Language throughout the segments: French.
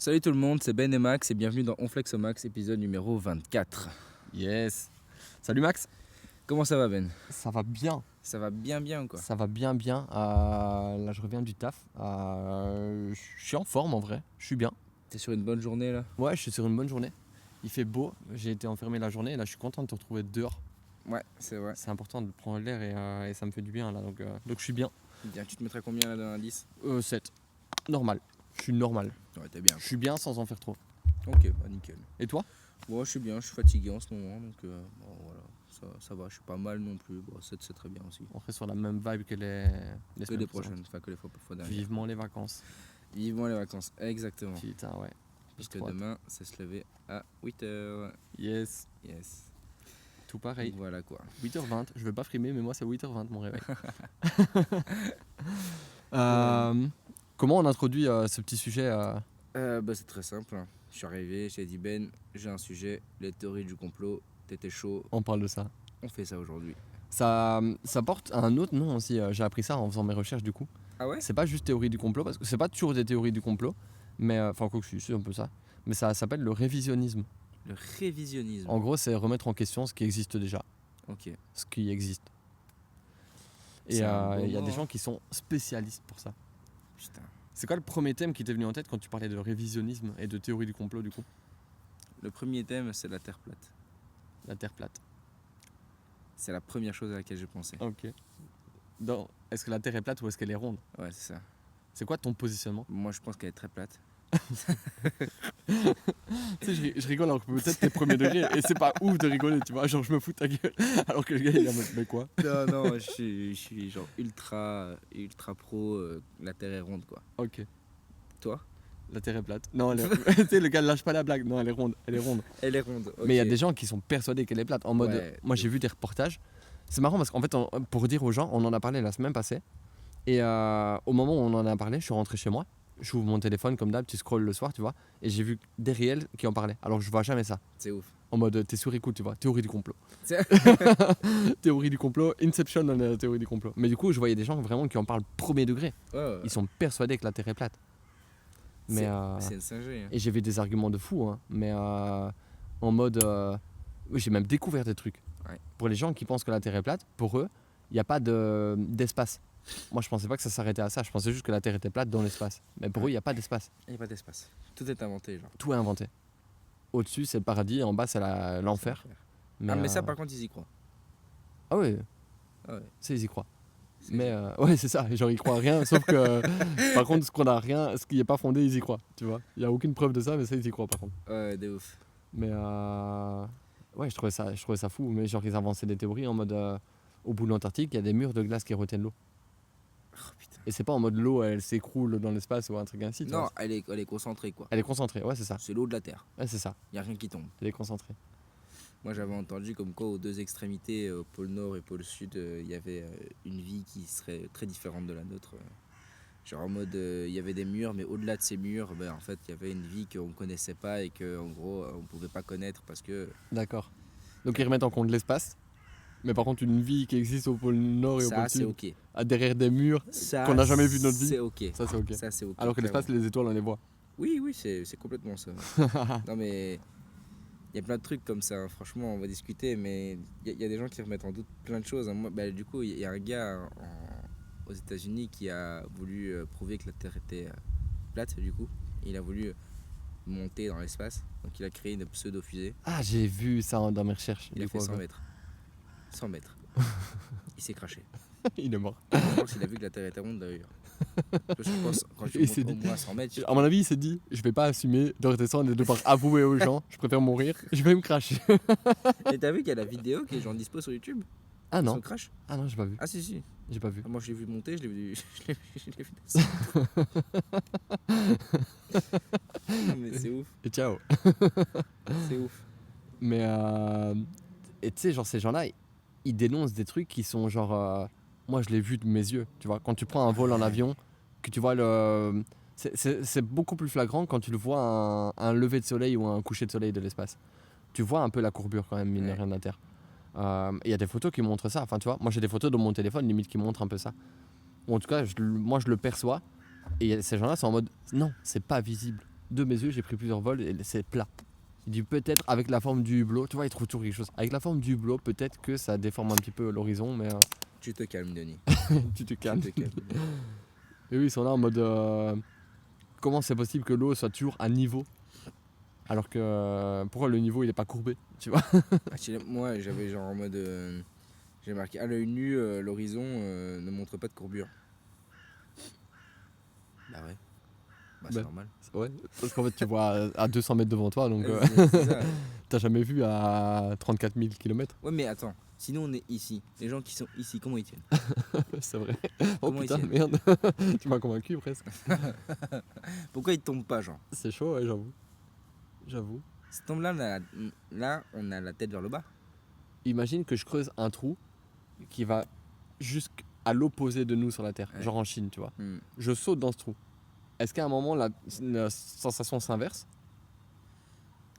Salut tout le monde, c'est Ben et Max et bienvenue dans On Flex au Max, épisode numéro 24. Yes. Salut Max. Comment ça va Ben? Ça va bien. Ça va bien ou quoi? Ça va bien. Là, je reviens du taf. Je suis en forme en vrai. Je suis bien. T'es sur une bonne journée là? Ouais, je suis sur une bonne journée. Il fait beau. J'ai été enfermé la journée et là, je suis content de te retrouver dehors. Ouais, c'est vrai. C'est important de prendre l'air et ça me fait du bien là. Donc je suis bien. Bien, tu te mettrais combien là dans l'indice? 7. Normal. Je suis normal. Ouais, t'es bien. Je suis bien sans en faire trop. Ok, bah nickel. Et toi? Bon, je suis bien, je suis fatigué en ce moment donc bon, voilà, ça va, je suis pas mal non plus. Bon, 7 c'est très bien aussi. On reste sur la même vibe que les Que semaines les précédentes. prochaines, enfin que les fois dernières. Vivement les vacances. Vivement les vacances, exactement. Putain, ouais. Parce J'ai que trop hâte. demain, c'est se lever à 8h. Yes. Yes. Tout pareil. Voilà quoi. 8h20, je veux pas frimer, mais moi c'est 8h20 mon réveil. Comment on introduit ce petit sujet Bah, c'est très simple. Hein. Je suis arrivé, j'ai dit Ben, j'ai un sujet, les théories du complot. T'étais chaud, On parle de ça. on fait ça aujourd'hui. Ça porte un autre nom aussi, j'ai appris ça en faisant mes recherches du coup. Ah ouais? C'est pas juste théorie du complot, parce que c'est pas toujours des théories du complot, mais enfin quoi que c'est un peu ça. Mais ça s'appelle le révisionnisme. Le révisionnisme. En gros, c'est remettre en question ce qui existe déjà, Ok. ce qui existe. Et C'est un beau il y a mot, des hein. gens qui sont spécialistes pour ça. Putain. C'est quoi le premier thème qui t'est venu en tête quand tu parlais de révisionnisme et de théorie du complot du coup? Le premier thème, c'est la Terre plate. La Terre plate. C'est la première chose à laquelle j'ai pensé. Ok. Est-ce que la Terre est plate ou est-ce qu'elle est ronde? Ouais, c'est ça. C'est quoi ton positionnement? Moi, je pense qu'elle est très plate. Tu sais, je rigole alors que peut-être t'es premier degré et c'est pas ouf de rigoler, tu vois. Genre, je me fous de ta gueule alors que le gars il est en mode, mais quoi? Non, je suis genre ultra pro. La Terre est ronde, quoi. Ok. Toi? La Terre est plate. Non, elle est... tu sais, le gars lâche pas la blague. Non, elle est ronde. Elle est ronde. Elle est ronde. Mais il y a ok. des gens qui sont persuadés qu'elle est plate. En mode, Ouais, moi j'ai vu des reportages. C'est marrant parce qu'en fait, pour dire aux gens, on en a parlé la semaine passée. Et au moment où on en a parlé, je suis rentré chez moi. J'ouvre mon téléphone comme d'hab, tu scrolles le soir, tu vois. Et j'ai vu des réels qui en parlaient. Alors que je vois jamais ça. C'est ouf. En mode, t'es sur écoute, tu vois. Théorie du complot. C'est- Théorie du complot, Inception dans la théorie du complot. Mais du coup, je voyais des gens vraiment qui en parlent premier degré. Ouais, Ils sont persuadés que la Terre est plate. Mais c'est une singerie. Hein. et j'avais des arguments de fou, hein, mais en mode, oui, j'ai même découvert des trucs. Ouais. Pour les gens qui pensent que la Terre est plate, pour eux, il n'y a pas d'espace. Moi, je pensais pas que ça s'arrêtait à ça. Je pensais juste que la Terre était plate dans l'espace. Mais pour eux, il n'y a pas d'espace. Il n'y a pas d'espace. Tout est inventé, genre. Tout est inventé. Au-dessus, c'est le paradis, et en bas, c'est l'enfer. Mais ça, par contre, ils y croient. Ah oui, Ah ouais. ça, ils y croient. C'est- Mais ouais, c'est ça. Genre, ils croient à rien. Sauf que, par contre, ce qui n'est pas fondé, ils y croient. Tu vois. Il n'y a aucune preuve de ça, mais ça, ils y croient, par contre. Ouais, de ouf. Mais ouais, je trouvais ça fou. Mais genre, ils avançaient des théories en mode au bout de l'Antarctique, il y a des murs de glace qui retiennent l'eau. Oh, putain. Et c'est pas en mode l'eau, elle s'écroule dans l'espace ou un truc ainsi. tu Non, vois. elle est concentrée, quoi. Elle est concentrée, ouais, c'est ça. C'est l'eau de la Terre. Ouais, c'est ça. Il n'y a rien qui tombe. Elle est concentrée. Moi, j'avais entendu comme quoi, aux deux extrémités, au pôle Nord et pôle Sud, il y avait une vie qui serait très différente de la nôtre. Genre en mode, il y avait des murs, mais au-delà de ces murs, ben, en fait, il y avait une vie qu'on ne connaissait pas et qu'en gros, on ne pouvait pas connaître parce que D'accord. Donc ils remettent en compte l'espace. Mais par contre, une vie qui existe au pôle Nord et au ça, pôle c'est Sud, ok. derrière des murs, Ça, qu'on n'a jamais vu de notre vie. C'est ok. ça c'est ok. Ça, c'est ok. Alors que l'espace, clairement. les étoiles, on les voit. Oui, c'est complètement ça. Non, mais il y a plein de trucs comme ça. Hein. Franchement, on va discuter, mais il y a des gens qui remettent en doute plein de choses. Hein. Moi, bah, du coup, il y a un gars aux États-Unis qui a voulu prouver que la Terre était plate, du coup. Il a voulu monter dans l'espace. Donc, il a créé une pseudo-fusée. Ah, j'ai vu ça dans mes recherches. Il a du fait coup, 100 ouais. mètres. 100 mètres. Il s'est craché. Il est mort. Je pense qu'il a vu que la Terre était ronde d'ailleurs. Parce que je pense quand tu Il s'est montes au dit- moins 100 mètres, À mon avis, il s'est dit, je vais pas assumer de redescendre et de devoir avouer aux gens, je préfère mourir, je vais me cracher. Et t'as vu qu'il y a la vidéo qui est genre dispo sur YouTube? Ah Son non, crash? ah non, j'ai pas vu, Ah si. j'ai pas vu. Moi je l'ai vu monter, je l'ai vu, je l'ai vu descendre. Non, mais c'est ouf, Et ciao. c'est ouf. Mais et tu sais, genre ces gens-là, ils dénoncent des trucs qui sont genre, moi je l'ai vu de mes yeux, tu vois. Quand tu prends un vol en avion, que tu vois c'est beaucoup plus flagrant quand tu le vois un lever de soleil ou un coucher de soleil de l'espace. Tu vois un peu la courbure quand même, mine de Ouais. rien de la Terre. Il y a des photos qui montrent ça. Enfin, tu vois, moi j'ai des photos dans mon téléphone limite qui montrent un peu ça. Ou en tout cas, moi je le perçois. Et ces gens-là sont en mode non, c'est pas visible. de mes yeux, j'ai pris plusieurs vols et c'est plat. Il dit peut-être avec la forme du hublot, tu vois, il trouve toujours quelque chose. Avec la forme du hublot, peut-être que ça déforme un petit peu l'horizon, mais Tu te calmes, Denis. tu te Tu calmes. te calmes. Et oui, ils sont là en mode comment c'est possible que l'eau soit toujours à niveau alors que pourquoi le niveau il est pas courbé, tu vois? Moi, j'avais genre en mode. J'ai marqué à l'œil nu, l'horizon ne montre pas de courbure. Bah ouais. Bah c'est Bah, normal. Ouais, parce qu'en fait tu vois à 200 mètres devant toi, donc C'est ça. t'as jamais vu à 34 000 km. Ouais, mais attends. Sinon, on est ici. Les gens qui sont ici, comment ils tiennent? C'est vrai. Oh Comment ils putain, tiennent? merde. Tu m'as convaincu presque. Pourquoi ils tombent pas, genre? C'est chaud, ouais, j'avoue. J'avoue. Si tombe là, on a la tête vers le bas. Imagine que je creuse un trou qui va jusqu'à l'opposé de nous sur la Terre, Ouais. genre en Chine, tu vois. Hmm. Je saute dans ce trou. Est-ce qu'à un moment la sensation s'inverse?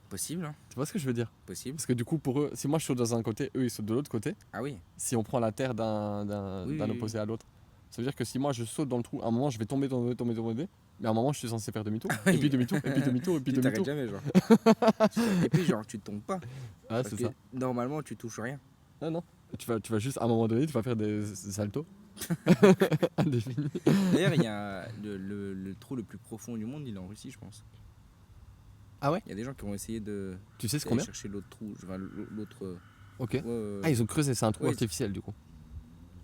Possible, hein? Tu vois ce que je veux dire? Possible. Parce que du coup, pour eux, si moi je saute dans un côté, eux ils sautent de l'autre côté. Ah oui. Si on prend la Terre Oui, d'un oui, opposé à l'autre, ça veut dire que si moi je saute dans le trou, à un moment je vais tomber, mais à un moment je suis censé faire demi-tour, et puis demi-tour, et puis demi-tour, et puis Tu t'arrêtes demi-tour. jamais, genre. Et puis, genre, tu tombes pas. Ah, Parce c'est que ça. normalement, tu touches rien. Non, non. Tu vas juste, à un moment donné, tu vas faire des saltos. Indéfinis. D'ailleurs, il y a le trou le plus profond du monde, il est en Russie, je pense. Ah ouais? Il y a des gens qui ont essayé de Tu sais ce qu'on d'aller est? chercher l'autre trou, enfin, l'autre. Ok. Ouais, Ah, ils ont creusé, c'est un trou Ouais, artificiel du coup.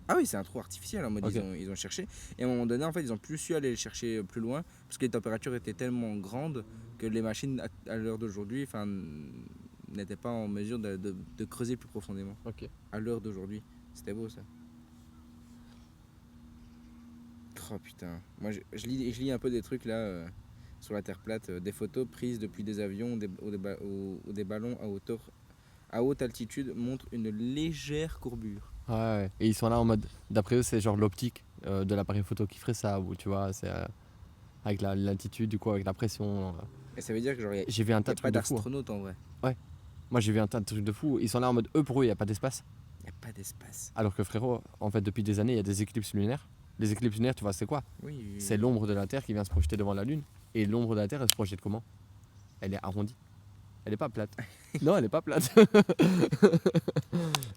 Ah oui, c'est un trou artificiel en mode Ok. ils ont cherché. Et à un moment donné, en fait, ils ont plus su aller le chercher plus loin parce que les températures étaient tellement grandes que les machines à l'heure d'aujourd'hui, enfin, n'étaient pas en mesure de creuser plus profondément. Ok. À l'heure d'aujourd'hui, c'était beau ça. Oh putain, moi je lis un peu des trucs là sur la Terre plate, des photos prises depuis des avions ou des ballons à haute altitude montrent une légère courbure. Ouais, ouais. Et ils sont là en mode, d'après eux, c'est genre l'optique de l'appareil photo qui ferait ça, ou tu vois, c'est avec l'altitude, du coup, avec la pression. Et ça veut dire que genre, il J'ai vu un n'y tas a de pas trucs de fou. d'astronaute en vrai. Moi, j'ai vu un tas de trucs de fou. Ils sont là en mode, eux, pour eux, il n'y a pas d'espace. Il n'y a pas d'espace. Alors que frérot, en fait, depuis des années, il y a des éclipses lunaires. Les éclipses lunaires, tu vois, c'est quoi? Oui. C'est l'ombre de la Terre qui vient se projeter devant la Lune. Et l'ombre de la Terre, elle se projette comment? Elle est arrondie. Elle est pas plate. Non, elle est pas plate.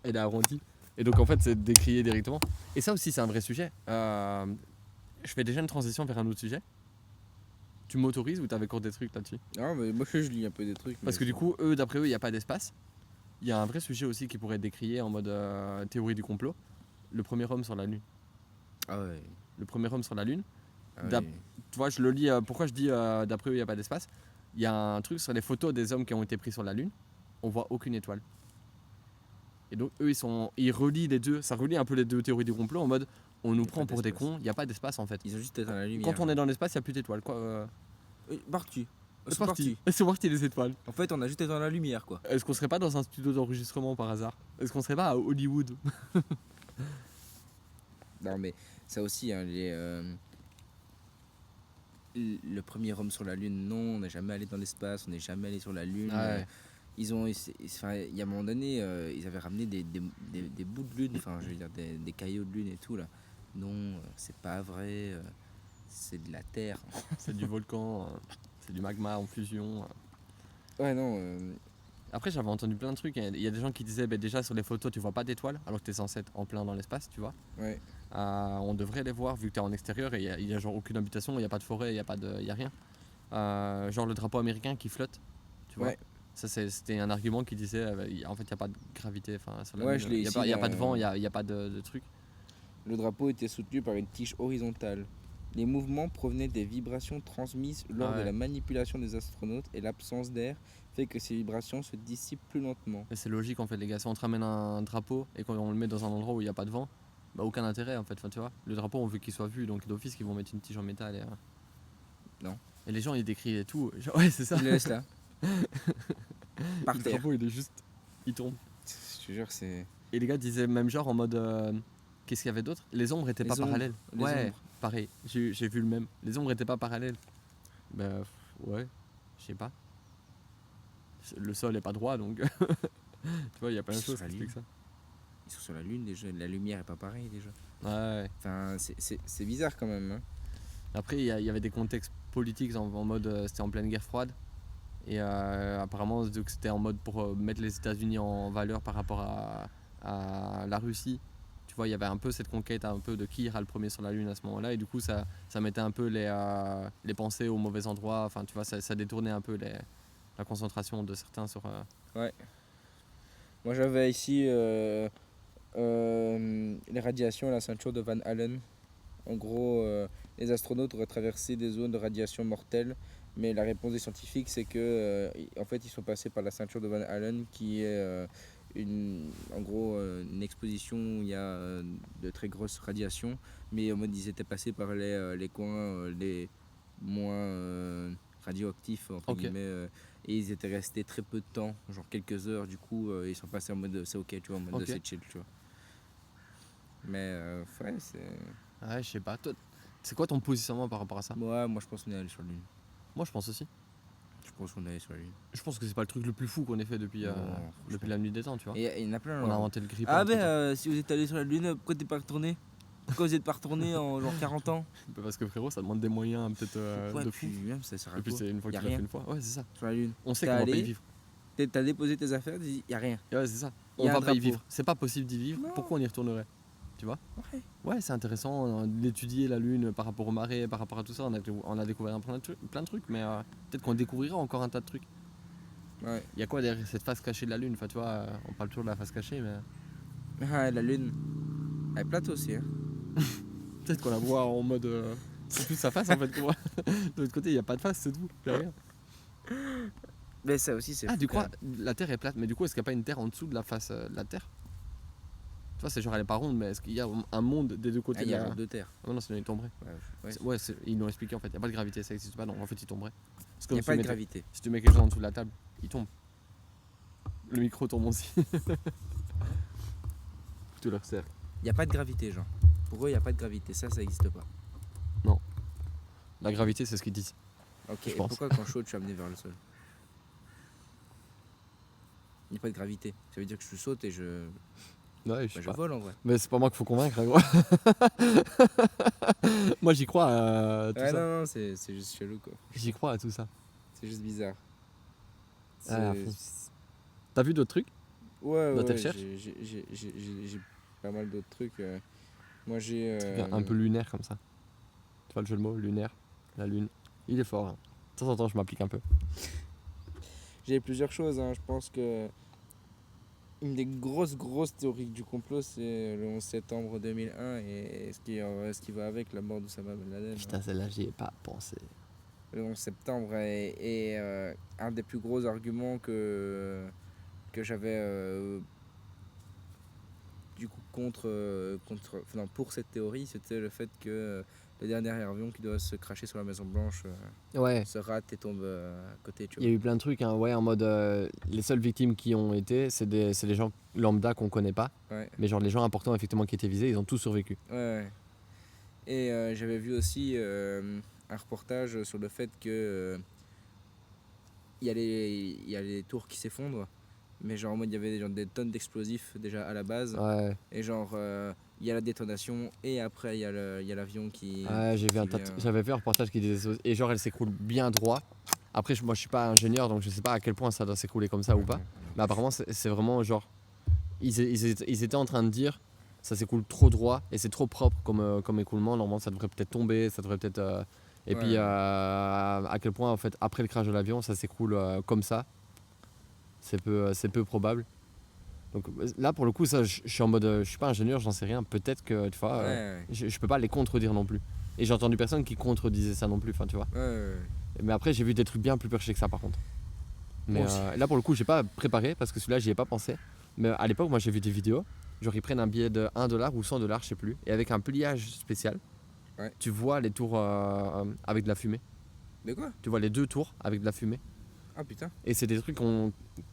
Elle est arrondie. Et donc, en fait, c'est décrié directement. Et ça aussi, c'est un vrai sujet. Je fais déjà une transition vers un autre sujet. Tu m'autorises ou t'avais encore des trucs là-dessus? Non, mais moi je lis un peu des trucs. Parce que du coup, eux, d'après eux, il n'y a pas d'espace. Il y a un vrai sujet aussi qui pourrait être décrié en mode théorie du complot. Le premier homme sur la Lune. Ah ouais. Le premier homme sur la Lune. Ah ouais. D'ap- Tu vois, je le lis. Pourquoi je dis d'après eux, il n'y a pas d'espace? Il y a un truc sur les photos des hommes qui ont été pris sur la Lune. On voit aucune étoile. Et donc, eux, ils relient les deux. Ça relie un peu les deux théories du complot en mode on nous Y a prend pas pour des d'espace. cons, il n'y a pas d'espace en fait. Ils ont juste éteint la lumière. Quand on est dans l'espace, il n'y a plus d'étoiles. Quoi. Parti. C'est C'est parti. C'est parti les étoiles. En fait, on a juste éteint la lumière quoi. Est-ce qu'on serait pas dans un studio d'enregistrement par hasard? Est-ce qu'on serait pas à Hollywood? Non, mais ça aussi, hein, le premier homme sur la Lune, non, on n'est jamais allé dans l'espace, on n'est jamais allé sur la Lune. Ouais. Ils ont, enfin, il y a un moment donné, ils avaient ramené des bouts de lune, enfin, je veux dire, des caillots de lune et tout là. Non, c'est pas vrai, c'est de la terre. C'est du volcan, c'est du magma en fusion. Ouais, non, Après, j'avais entendu plein de trucs. Il y a des gens qui disaient déjà sur les photos, tu vois pas d'étoiles, alors que tu es censé être en plein dans l'espace, tu vois. ouais. On devrait les voir vu que tu es en extérieur et il y a genre aucune habitation, il n'y a pas de forêt, il y a rien. Genre le drapeau américain qui flotte, tu vois. Ouais. Ça, c'était un argument qui disait en fait, il n'y a pas de gravité sur la Ouais, Lune. je l'ai Il n'y a, ici pas- il y a dans- pas de vent, il n'y a pas de truc. Le drapeau était soutenu par une tige horizontale. Les mouvements provenaient des vibrations transmises lors Ah ouais. de la manipulation des astronautes et l'absence d'air fait que ces vibrations se dissipent plus lentement. Et c'est logique en fait, les gars. Si on te ramène un drapeau et qu'on le met dans un endroit où il n'y a pas de vent, bah aucun intérêt en fait. Enfin, tu vois, le drapeau on veut qu'il soit vu, donc d'office ils vont mettre une tige en métal. Non. Et les gens ils décrivent et tout. Genre, ouais, c'est ça. Il le laisse là. Par Le terre. drapeau il est juste. Il tombe. Je te jure, c'est. Et les gars disaient même genre en mode. Qu'est-ce qu'il y avait d'autre? Les ombres étaient Les pas ombres, parallèles. les Ouais, ombres. pareil. J'ai vu le même. Les ombres étaient pas parallèles. Bah ouais, je sais pas. Le sol est pas droit donc. Tu vois, il y a plein de Ils sont choses sur qui la expliquent ça. Ils sont sur la Lune déjà, la lumière est pas pareille déjà. Ouais. Enfin, c'est bizarre quand même. Hein. Après, il y avait des contextes politique en mode c'était en pleine guerre froide. Et apparemment c'était en mode pour mettre les États-Unis en valeur par rapport à la Russie. Tu vois, il y avait un peu cette conquête un peu de qui ira le premier sur la Lune à ce moment-là. Et du coup, ça mettait un peu les pensées au mauvais endroit. Enfin, tu vois, ça détournait un peu la concentration de certains sur... Ouais. Moi, j'avais ici les radiations à la ceinture de Van Allen. En gros, les astronautes auraient traversé des zones de radiation mortelle, mais la réponse des scientifiques, c'est que en fait, ils sont passés par la ceinture de Van Allen, qui est en gros une exposition où il y a de très grosses radiations, mais en mode ils étaient passés par les coins les moins radioactifs entre Ok. guillemets, et ils étaient restés très peu de temps, genre quelques heures. Du coup, ils sont passés en mode c'est ok, tu vois, en mode Ok. c'est chill, tu vois. Mais ouais, c'est. Ouais, je sais pas. Toi, c'est quoi ton positionnement par rapport à ça? Ouais, moi je pense qu'on est allé sur la Lune. Moi, je pense aussi. Je pense qu'on est allé sur la Lune. Je pense que c'est pas le truc le plus fou qu'on ait fait depuis Non, la nuit des temps, tu vois. Et il y en a plein. On a Genre. inventé le grippin. Ah, entre-temps. si vous êtes allé sur la Lune, pourquoi t'es pas retourné? Pourquoi vous êtes pas retourné en genre 40 ans? Parce que frérot, ça demande des moyens peut-être Ouais, de fou. puis même ça sert à Et puis quoi? c'est une fois Y que a tu l'as rien fait une fois. Ouais, c'est ça. sur la Lune. On sait T'es qu'on va pas y allé, vivre. t'as déposé tes affaires, tu dis y a rien. Ouais, c'est ça. Y a On un va pas y drapeau. vivre. C'est pas possible d'y vivre. Non. Pourquoi on y retournerait? Tu vois? Ouais. Ouais, c'est intéressant d'étudier la Lune par rapport aux marées, par rapport à tout ça. On a découvert plein de trucs, mais peut-être qu'on découvrira encore un tas de trucs. Ouais. Il y a quoi derrière cette face cachée de la Lune? Enfin, tu vois, on parle toujours de la face cachée, mais Ah, la Lune. Elle est plate aussi, hein. peut-être qu'on la voit en mode. C'est toute sa face en fait. Quoi. De l'autre côté, il n'y a pas de face, c'est tout. Y a rien. Mais ça aussi, c'est. Ah, fou, tu quand crois la Terre est plate, mais du coup, est-ce qu'il n'y a pas une Terre en dessous de la face de la Terre? Tu vois, c'est genre elle est pas ronde, mais est-ce qu'il y a un monde des deux côtés même. Ah, il y a de la... genre deux terres. Ah non, sinon il tomberait. Ouais. Ouais, ils l'ont expliqué en fait. Il n'y a pas de gravité, ça n'existe pas, donc en fait il tomberait. C'est Il comme n'y a si pas tu de mettais- gravité. si tu mets quelque chose en dessous de la table, il tombe. Le micro tombe aussi. Tu leur sers. Il n'y a pas de gravité, genre. Pour eux, il n'y a pas de gravité. Ça n'existe pas. La gravité, c'est ce qu'ils disent. Ok, Je et pense. pourquoi quand je saute, je suis amené vers le sol? Il n'y a pas de gravité. Ça veut dire que je saute et je. Ouais, je sais Bah, je pas. vole en vrai. Mais c'est pas moi qu'il faut convaincre, gros. Moi j'y crois à tout Ouais, ça. non, c'est juste chelou quoi. J'y crois à tout ça. C'est juste bizarre. Ah, à C'est- fond. T'as vu d'autres trucs? Ouais, Dans tes ouais, recherches j'ai pas mal d'autres trucs. Moi j'ai. Trucs un peu lunaire comme ça. Tu vois le jeu de mots, lunaire, la lune. Il est fort. Hein. De temps en temps, je m'applique un peu. J'ai plusieurs choses. Hein. Je pense que. Une des grosses théories du complot, c'est le 11 septembre 2001 et ce qui va avec la mort d'Oussama Ben Laden. Putain, celle-là, j'y ai pas pensé. Le 11 septembre est un des plus gros arguments que j'avais du coup pour cette théorie, c'était le fait que le dernier avion qui doit se cracher sur la Maison Blanche Ouais. se rate et tombe à côté, tu Il y a vois. eu plein de trucs, hein, ouais, en mode les seules victimes qui ont été, c'est des gens lambda qu'on connaît pas, Ouais, mais genre les gens importants effectivement qui étaient visés, ils ont tous survécu. ouais. Et j'avais vu aussi un reportage sur le fait que il y a les tours qui s'effondrent, mais genre en mode il y avait des tonnes d'explosifs déjà à la base, Ouais, et genre il y a la détonation et après il y a l'avion qui. ouais j'ai vu qui vient. j'avais vu un reportage qui disait ça, et genre elle s'écroule bien droit. Après, moi je suis pas ingénieur donc je sais pas à quel point ça doit s'écrouler comme ça ou pas, mais apparemment c'est vraiment genre, ils étaient en train de dire ça s'écoule trop droit et c'est trop propre comme écoulement, normalement ça devrait peut-être tomber, ça devrait peut-être. Et Ouais. puis à quel point en fait après le crash de l'avion ça s'écroule comme ça, c'est peu probable. Donc là pour le coup ça je suis en mode je suis pas ingénieur, j'en sais rien, peut-être que tu vois Ouais, je peux pas les contredire non plus. Et j'ai entendu personne qui contredisaient ça non plus, enfin tu vois. ouais. Mais après j'ai vu des trucs bien plus perchés que ça par contre. Mais Moi aussi. là pour le coup j'ai pas préparé parce que celui-là j'y ai pas pensé. Mais à l'époque moi j'ai vu des vidéos, genre ils prennent un billet de 1$ ou 100$, je sais plus, et avec un pliage spécial, Ouais. tu vois les tours avec de la fumée. De quoi? Tu vois les deux tours avec de la fumée. Ah putain. Et c'est des trucs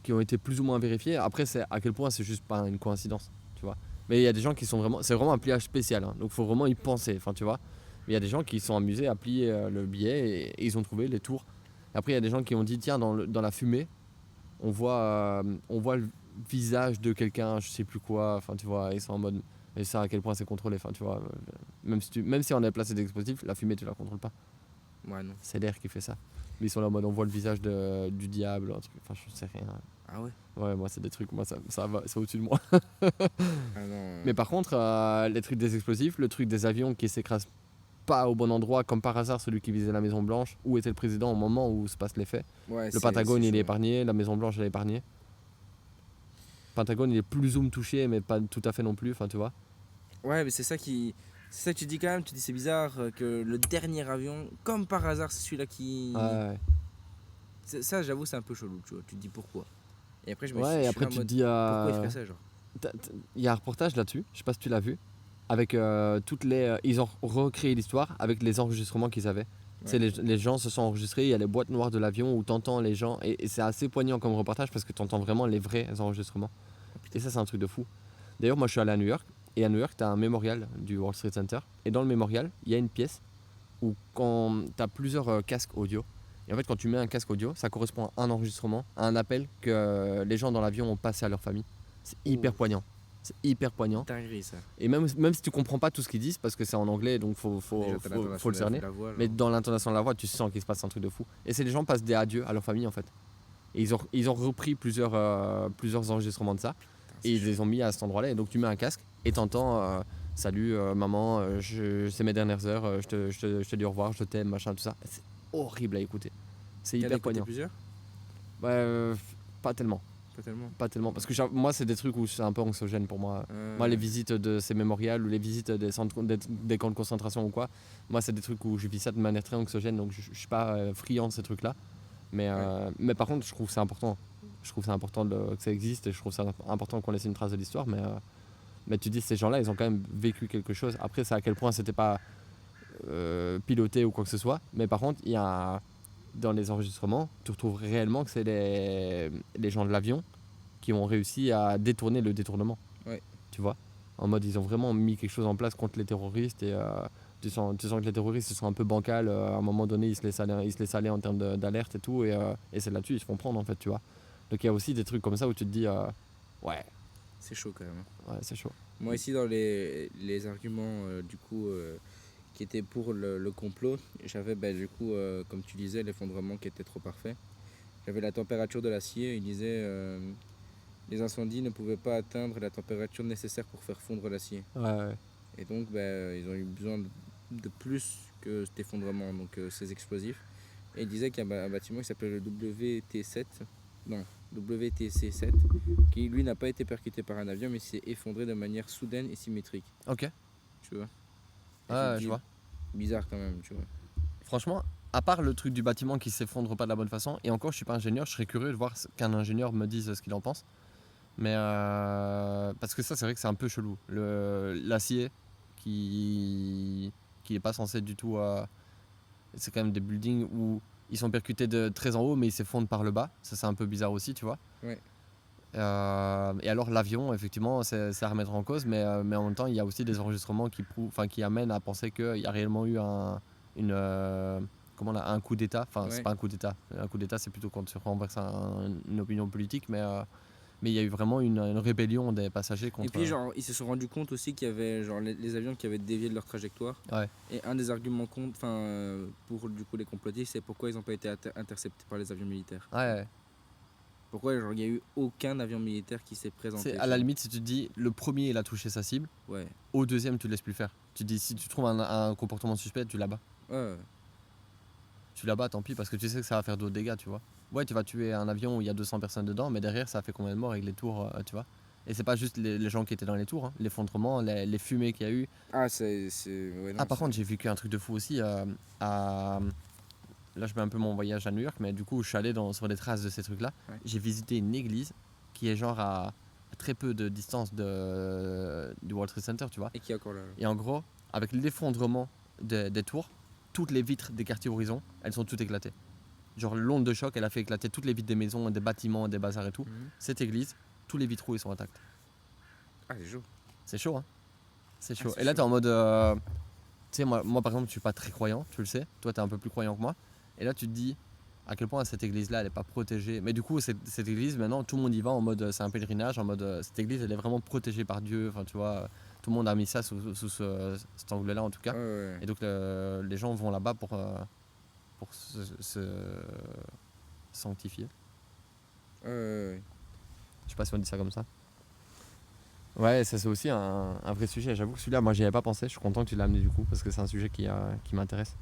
qui ont été plus ou moins vérifiés. Après, c'est à quel point c'est juste pas une coïncidence, tu vois. Mais il y a des gens qui sont vraiment... C'est vraiment un pliage spécial, hein, donc faut vraiment y penser, enfin tu vois. Mais il y a des gens qui sont amusés à plier le billet et ils ont trouvé les tours. Après, il y a des gens qui ont dit, tiens, dans la fumée, on voit le visage de quelqu'un, je sais plus quoi, enfin tu vois, ils sont en mode... Et ça, à quel point c'est contrôlé, enfin tu vois. Même si on a placé des explosifs, la fumée, tu la contrôles pas. Ouais, non. C'est l'air qui fait ça. Mais ils sont là en mode on voit le visage du diable, un truc. Enfin, je sais rien. Ah ouais? Ouais, moi, c'est des trucs, moi, ça va, c'est au-dessus de moi. Ah non. Mais par contre, les trucs des explosifs, le truc des avions qui s'écrasent pas au bon endroit, comme par hasard celui qui visait la Maison Blanche, où était le président au moment où se passe les faits. Ouais, Le Pentagone, il est chaud. épargné, la Maison Blanche, elle est épargnée. Le Pentagone, il est plus ou moins touché, mais pas tout à fait non plus, enfin, tu vois. Ouais, mais c'est ça qui. C'est ça que tu dis quand même, tu dis c'est bizarre que le dernier avion, comme par hasard, c'est celui-là qui. Ouais, Ça, j'avoue, c'est un peu chelou, tu vois. Tu te dis pourquoi. Et après, ouais, je et suis après, là en tu te mode dis, pourquoi il ferait ça, genre. il y a un reportage là-dessus, je sais pas si tu l'as vu, avec toutes les. Ils ont recréé l'histoire avec les enregistrements qu'ils avaient. Tu sais, Ouais. les gens se sont enregistrés, il y a les boîtes noires de l'avion où t'entends les gens, et c'est assez poignant comme reportage parce que t'entends vraiment les vrais enregistrements. Oh, putain. Et ça, c'est un truc de fou. D'ailleurs, moi, je suis allé à New York, et à New York, t'as un mémorial du World Trade Center, et dans le mémorial, il y a une pièce où quand t'as plusieurs casques audio, et en fait, quand tu mets un casque audio, ça correspond à un enregistrement, à un appel que les gens dans l'avion ont passé à leur famille. C'est hyper Oh, poignant. C'est hyper poignant. dinguerie ça. Et même si tu comprends pas tout ce qu'ils disent, parce que c'est en anglais, donc Déjà, t'as faut le l'intonation de cerner. la voix. Mais Genre. dans l'intonation de la voix, tu sens qu'il se passe un truc de fou. Et c'est les gens passent des adieux à leur famille en fait. Et ils ont repris plusieurs enregistrements de ça. Putain, Et c'est ils chaud. les ont mis à cet endroit-là. Et donc tu mets un casque et t'entends salut maman, c'est mes dernières heures, je te dis au revoir, je t'aime, machin, tout ça. C'est horrible à écouter. C'est T'es allé hyper écouter poignant. plusieurs? Ouais, pas tellement. Pas tellement. Pas tellement. Parce que moi, c'est des trucs où c'est un peu anxiogène pour moi. Moi, les visites de ces mémorials ou les visites des centres, des camps de concentration ou quoi, moi, c'est des trucs où je vis ça de manière très anxiogène, donc je suis pas friand de ces trucs-là. Mais par contre, je trouve que c'est important. Je trouve que c'est important que ça existe et je trouve ça important qu'on laisse une trace de l'histoire. Mais tu dis, ces gens-là, ils ont quand même vécu quelque chose. Après, c'est à quel point c'était pas piloté ou quoi que ce soit. Mais par contre, il y a dans les enregistrements, tu retrouves réellement que c'est les gens de l'avion qui ont réussi à détourner le détournement. Ouais. Tu vois, en mode ils ont vraiment mis quelque chose en place contre les terroristes et tu sens que les terroristes sont un peu bancals. À un moment donné, ils se laissent aller en termes d'alerte et tout. Et c'est là-dessus ils se font prendre en fait, tu vois. Donc il y a aussi des trucs comme ça où tu te dis ouais, C'est chaud quand même. ouais, c'est chaud. Moi, ici, dans les arguments du coup qui étaient pour le complot, j'avais du coup, comme tu disais, l'effondrement qui était trop parfait. J'avais la température de l'acier. Il disait les incendies ne pouvaient pas atteindre la température nécessaire pour faire fondre l'acier. Ouais, ouais. Et donc, ils ont eu besoin de plus que cet effondrement, donc ces explosifs. Et il disait qu'il y a un bâtiment qui s'appelait le WT7, non, WTC7, qui lui n'a pas été percuté par un avion, mais s'est effondré de manière soudaine et symétrique. Ok. Tu vois? Et tu te Ouais, dis, je vois. bizarre quand même, tu vois. Franchement, à part le truc du bâtiment qui s'effondre pas de la bonne façon, et encore je suis pas ingénieur, je serais curieux de voir qu'un ingénieur me dise ce qu'il en pense. Mais parce que ça c'est vrai que c'est un peu chelou. L'acier qui est pas censé du tout... c'est quand même des buildings où ils sont percutés de très en haut mais ils s'effondrent par le bas. Ça c'est un peu bizarre aussi, tu vois. Ouais. Et alors l'avion, effectivement, c'est à remettre en cause, mais en même temps, il y a aussi des enregistrements qui amènent à penser qu'il y a réellement eu un coup d'État. Enfin, c'est Ouais. pas un coup d'État. Un coup d'État, c'est plutôt quand tu renverses une opinion politique, mais il y a eu vraiment une rébellion des passagers contre. Et puis, genre, ils se sont rendus compte aussi qu'il y avait genre, les avions qui avaient dévié de leur trajectoire. Ouais. Et un des arguments contre, pour du coup, les complotistes, c'est pourquoi ils n'ont pas été interceptés par les avions militaires. Ouais. Pourquoi genre, il n'y a eu aucun avion militaire qui s'est présenté. C'est à la limite, si tu te dis le premier il a touché sa cible, Ouais. au deuxième tu le laisses plus faire. Tu te dis si tu trouves un comportement suspect, tu l'abats. Ouais. Tu l'abats, tant pis, parce que tu sais que ça va faire d'autres dégâts, tu vois. Ouais, tu vas tuer un avion où il y a 200 personnes dedans, mais derrière, ça a fait combien de morts avec les tours, tu vois. Et c'est pas juste les gens qui étaient dans les tours, hein. L'effondrement, les fumées qu'il y a eu. Ah, ouais, non, Par contre, j'ai vécu un truc de fou aussi. Là, je mets un peu mon voyage à New York, mais du coup, je suis allé sur les traces de ces trucs-là. Ouais. J'ai visité une église qui est genre à très peu de distance du World Trade Center, tu vois. Et qui est encore là. Et en gros, avec l'effondrement des tours, toutes les vitres des quartiers horizons, elles sont toutes éclatées. Genre l'onde de choc, elle a fait éclater toutes les vitres des maisons, des bâtiments, des bazars et tout. Cette église, tous les vitraux ils sont intacts. Ah, c'est chaud. C'est chaud, hein. C'est chaud. c'est Et là, chaud. t'es en mode. Tu sais, moi par exemple, je suis pas très croyant, tu le sais. Toi, t'es un peu plus croyant que moi. Et là, tu te dis à quel point cette église-là, elle est pas protégée. Mais du coup, cette église, maintenant, tout le monde y va en mode. C'est un pèlerinage, en mode. Cette église, elle est vraiment protégée par Dieu. Enfin, tu vois, tout le monde a mis ça sous cet angle-là, en tout cas. Ouais. Et donc, les gens vont là-bas pour se sanctifier. Ouais. Je sais pas si on dit ça comme ça. Ouais, ça c'est aussi un vrai sujet. J'avoue que celui-là, moi j'y avais pas pensé. Je suis content que tu l'as amené du coup parce que c'est un sujet qui m'intéresse.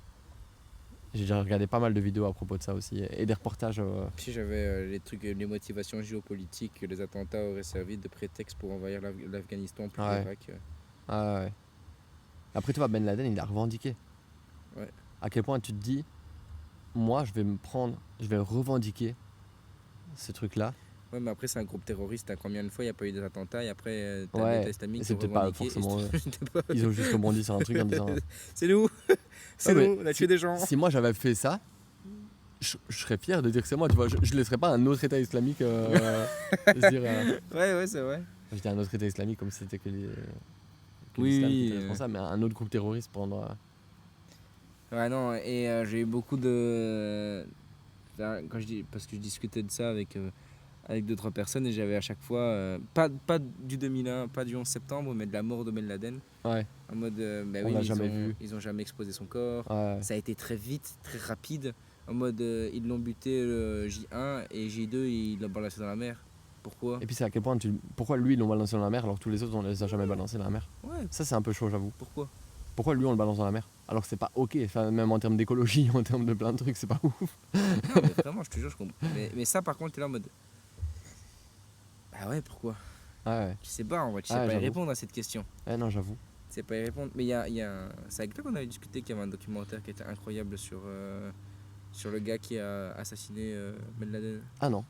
J'ai déjà regardé pas mal de vidéos à propos de ça aussi et des reportages. Puis j'avais les trucs, les motivations géopolitiques, que les attentats auraient servi de prétexte pour envahir l'Afghanistan puis Ouais. l'Irak. Ah ouais. Après, tu vois, Ben Laden, il a revendiqué. Ouais. À quel point tu te dis, moi je vais revendiquer ce truc-là. Ouais, mais après, c'est un groupe terroriste. Combien de fois il n'y a pas eu des attentats et après, t'as Ouais. l'État Et islamique qui c'est ont peut-être pas revendiqué. forcément eux. C'était pas- Ils ont juste rebondi sur un truc en disant. C'est nous, c'est Ouais, mais nous, on a tué des gens. Si moi j'avais fait ça, je serais fier de dire que c'est moi, tu vois. Je laisserais pas un autre État islamique se dire. Ouais, c'est vrai. Je dis un autre État islamique comme si c'était que Oui, l'islam qui oui, était responsable, mais un autre groupe terroriste prendre. Ouais, non, et j'ai eu beaucoup de. Enfin, parce que je discutais de ça avec d'autres personnes et j'avais à chaque fois. Pas du 2001, pas du 11 septembre, mais de la mort de Ben Laden. Ouais, En mode, bah on oui, l'a mais jamais vu. ils ont jamais exposé son corps. Ouais. Ça a été très vite, très rapide. En mode, ils l'ont buté le J1 et J2, ils l'ont balancé dans la mer. Pourquoi? Et puis c'est à quel point pourquoi lui ils l'ont balancé dans la mer alors que tous les autres on les a jamais balancés dans la mer. Ouais, Ça c'est un peu chaud j'avoue. pourquoi? Pourquoi lui on le balance dans la mer alors que c'est pas ok, enfin, même en termes d'écologie, en termes de plein de trucs, c'est pas ouf. Non, mais vraiment, je te jure, je comprends. Mais ça, par contre, t'es là en mode. Ah ouais, pourquoi? Ouais, Tu sais pas, en vrai, tu sais Ouais, pas y j'avoue. répondre à cette question. ouais, non j'avoue. Tu sais pas y répondre. Mais c'est avec toi qu'on avait discuté qu'il y avait un documentaire qui était incroyable sur le gars qui a assassiné Ben Laden. Ah non.